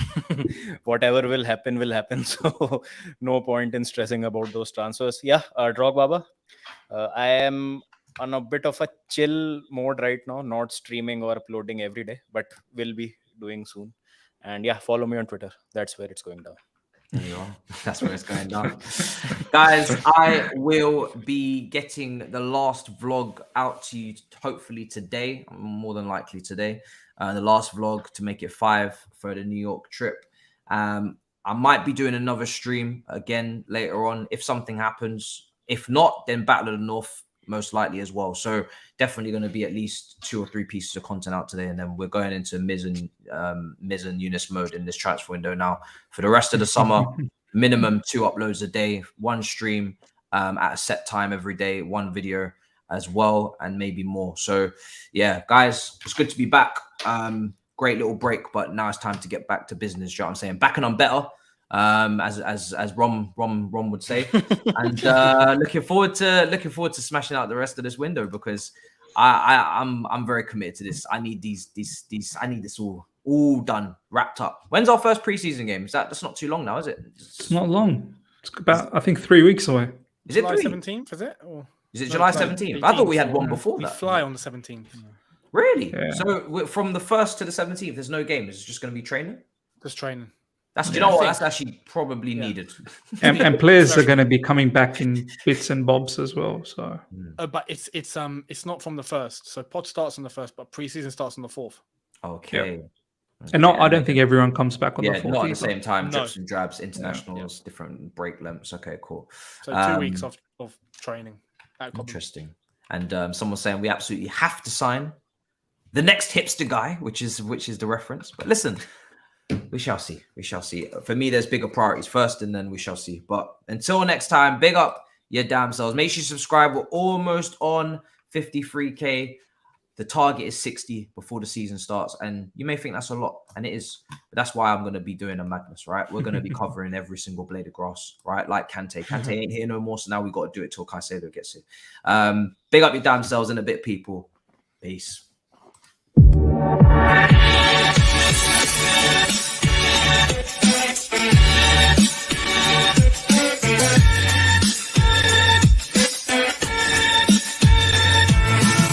S5: Whatever will happen. So no point in stressing about those transfers. Yeah, Drogbaba. I am on a bit of a chill mode right now, not streaming or uploading every day, but will be doing soon. And yeah, follow me on Twitter. That's where it's going down.
S1: There you are. That's where it's going down. Guys, I will be getting the last vlog out to you hopefully today, more than likely today. The last vlog to make it 5 for the New York trip. I might be doing another stream again later on if something happens. If not, then Battle of the North most likely as well. So definitely going to be at least 2 or 3 pieces of content out today, and then we're going into Miz and Younes mode in this transfer window now for the rest of the summer. Minimum 2 uploads a day, 1 stream at a set time every day, 1 video as well, and maybe more. So yeah, guys, it's good to be back. Great little break, but now it's time to get back to business. You know what I'm saying? Back and I'm better. As Rom would say, and looking forward to smashing out the rest of this window, because I'm very committed to this. I need I need this all done, wrapped up. When's our first preseason game? That's not too long now, is it?
S3: It's not long. It's about, I think, 3 weeks away.
S1: Is it
S2: July 17th? Is it? Or...
S1: Is it July 17th? I thought we had one before that.
S2: We fly on the 17th.
S1: Really?
S3: Yeah.
S1: So from the 1st to the 17th, there's no game. It's just going to be training.
S2: Just training.
S1: That's, you know what? That's actually probably needed.
S3: And players are going to be coming back in bits and bobs as well. So,
S2: but it's not from the 1st. So pod starts on the 1st, but preseason starts on the 4th.
S1: Okay.
S3: Yep. And I don't think everyone comes back on the 4th.
S1: Not at
S3: either.
S1: the same time. Drips and drabs, internationals, different break lengths. Okay, cool.
S2: So 2 weeks of training.
S1: Interesting. And someone's saying we absolutely have to sign the next hipster guy, which is the reference. But listen. We shall see. We shall see. For me, there's bigger priorities first, and then we shall see. But until next time, big up your damn selves. Make sure you subscribe. We're almost on 53K. The target is 60 before the season starts. And you may think that's a lot, and it is. But that's why I'm going to be doing a madness, right? We're going to be covering every single blade of grass, right? Like Kante. Kante ain't here no more, so now we got to do it till Caicedo gets it. Big up your damn selves in a bit, people. Peace.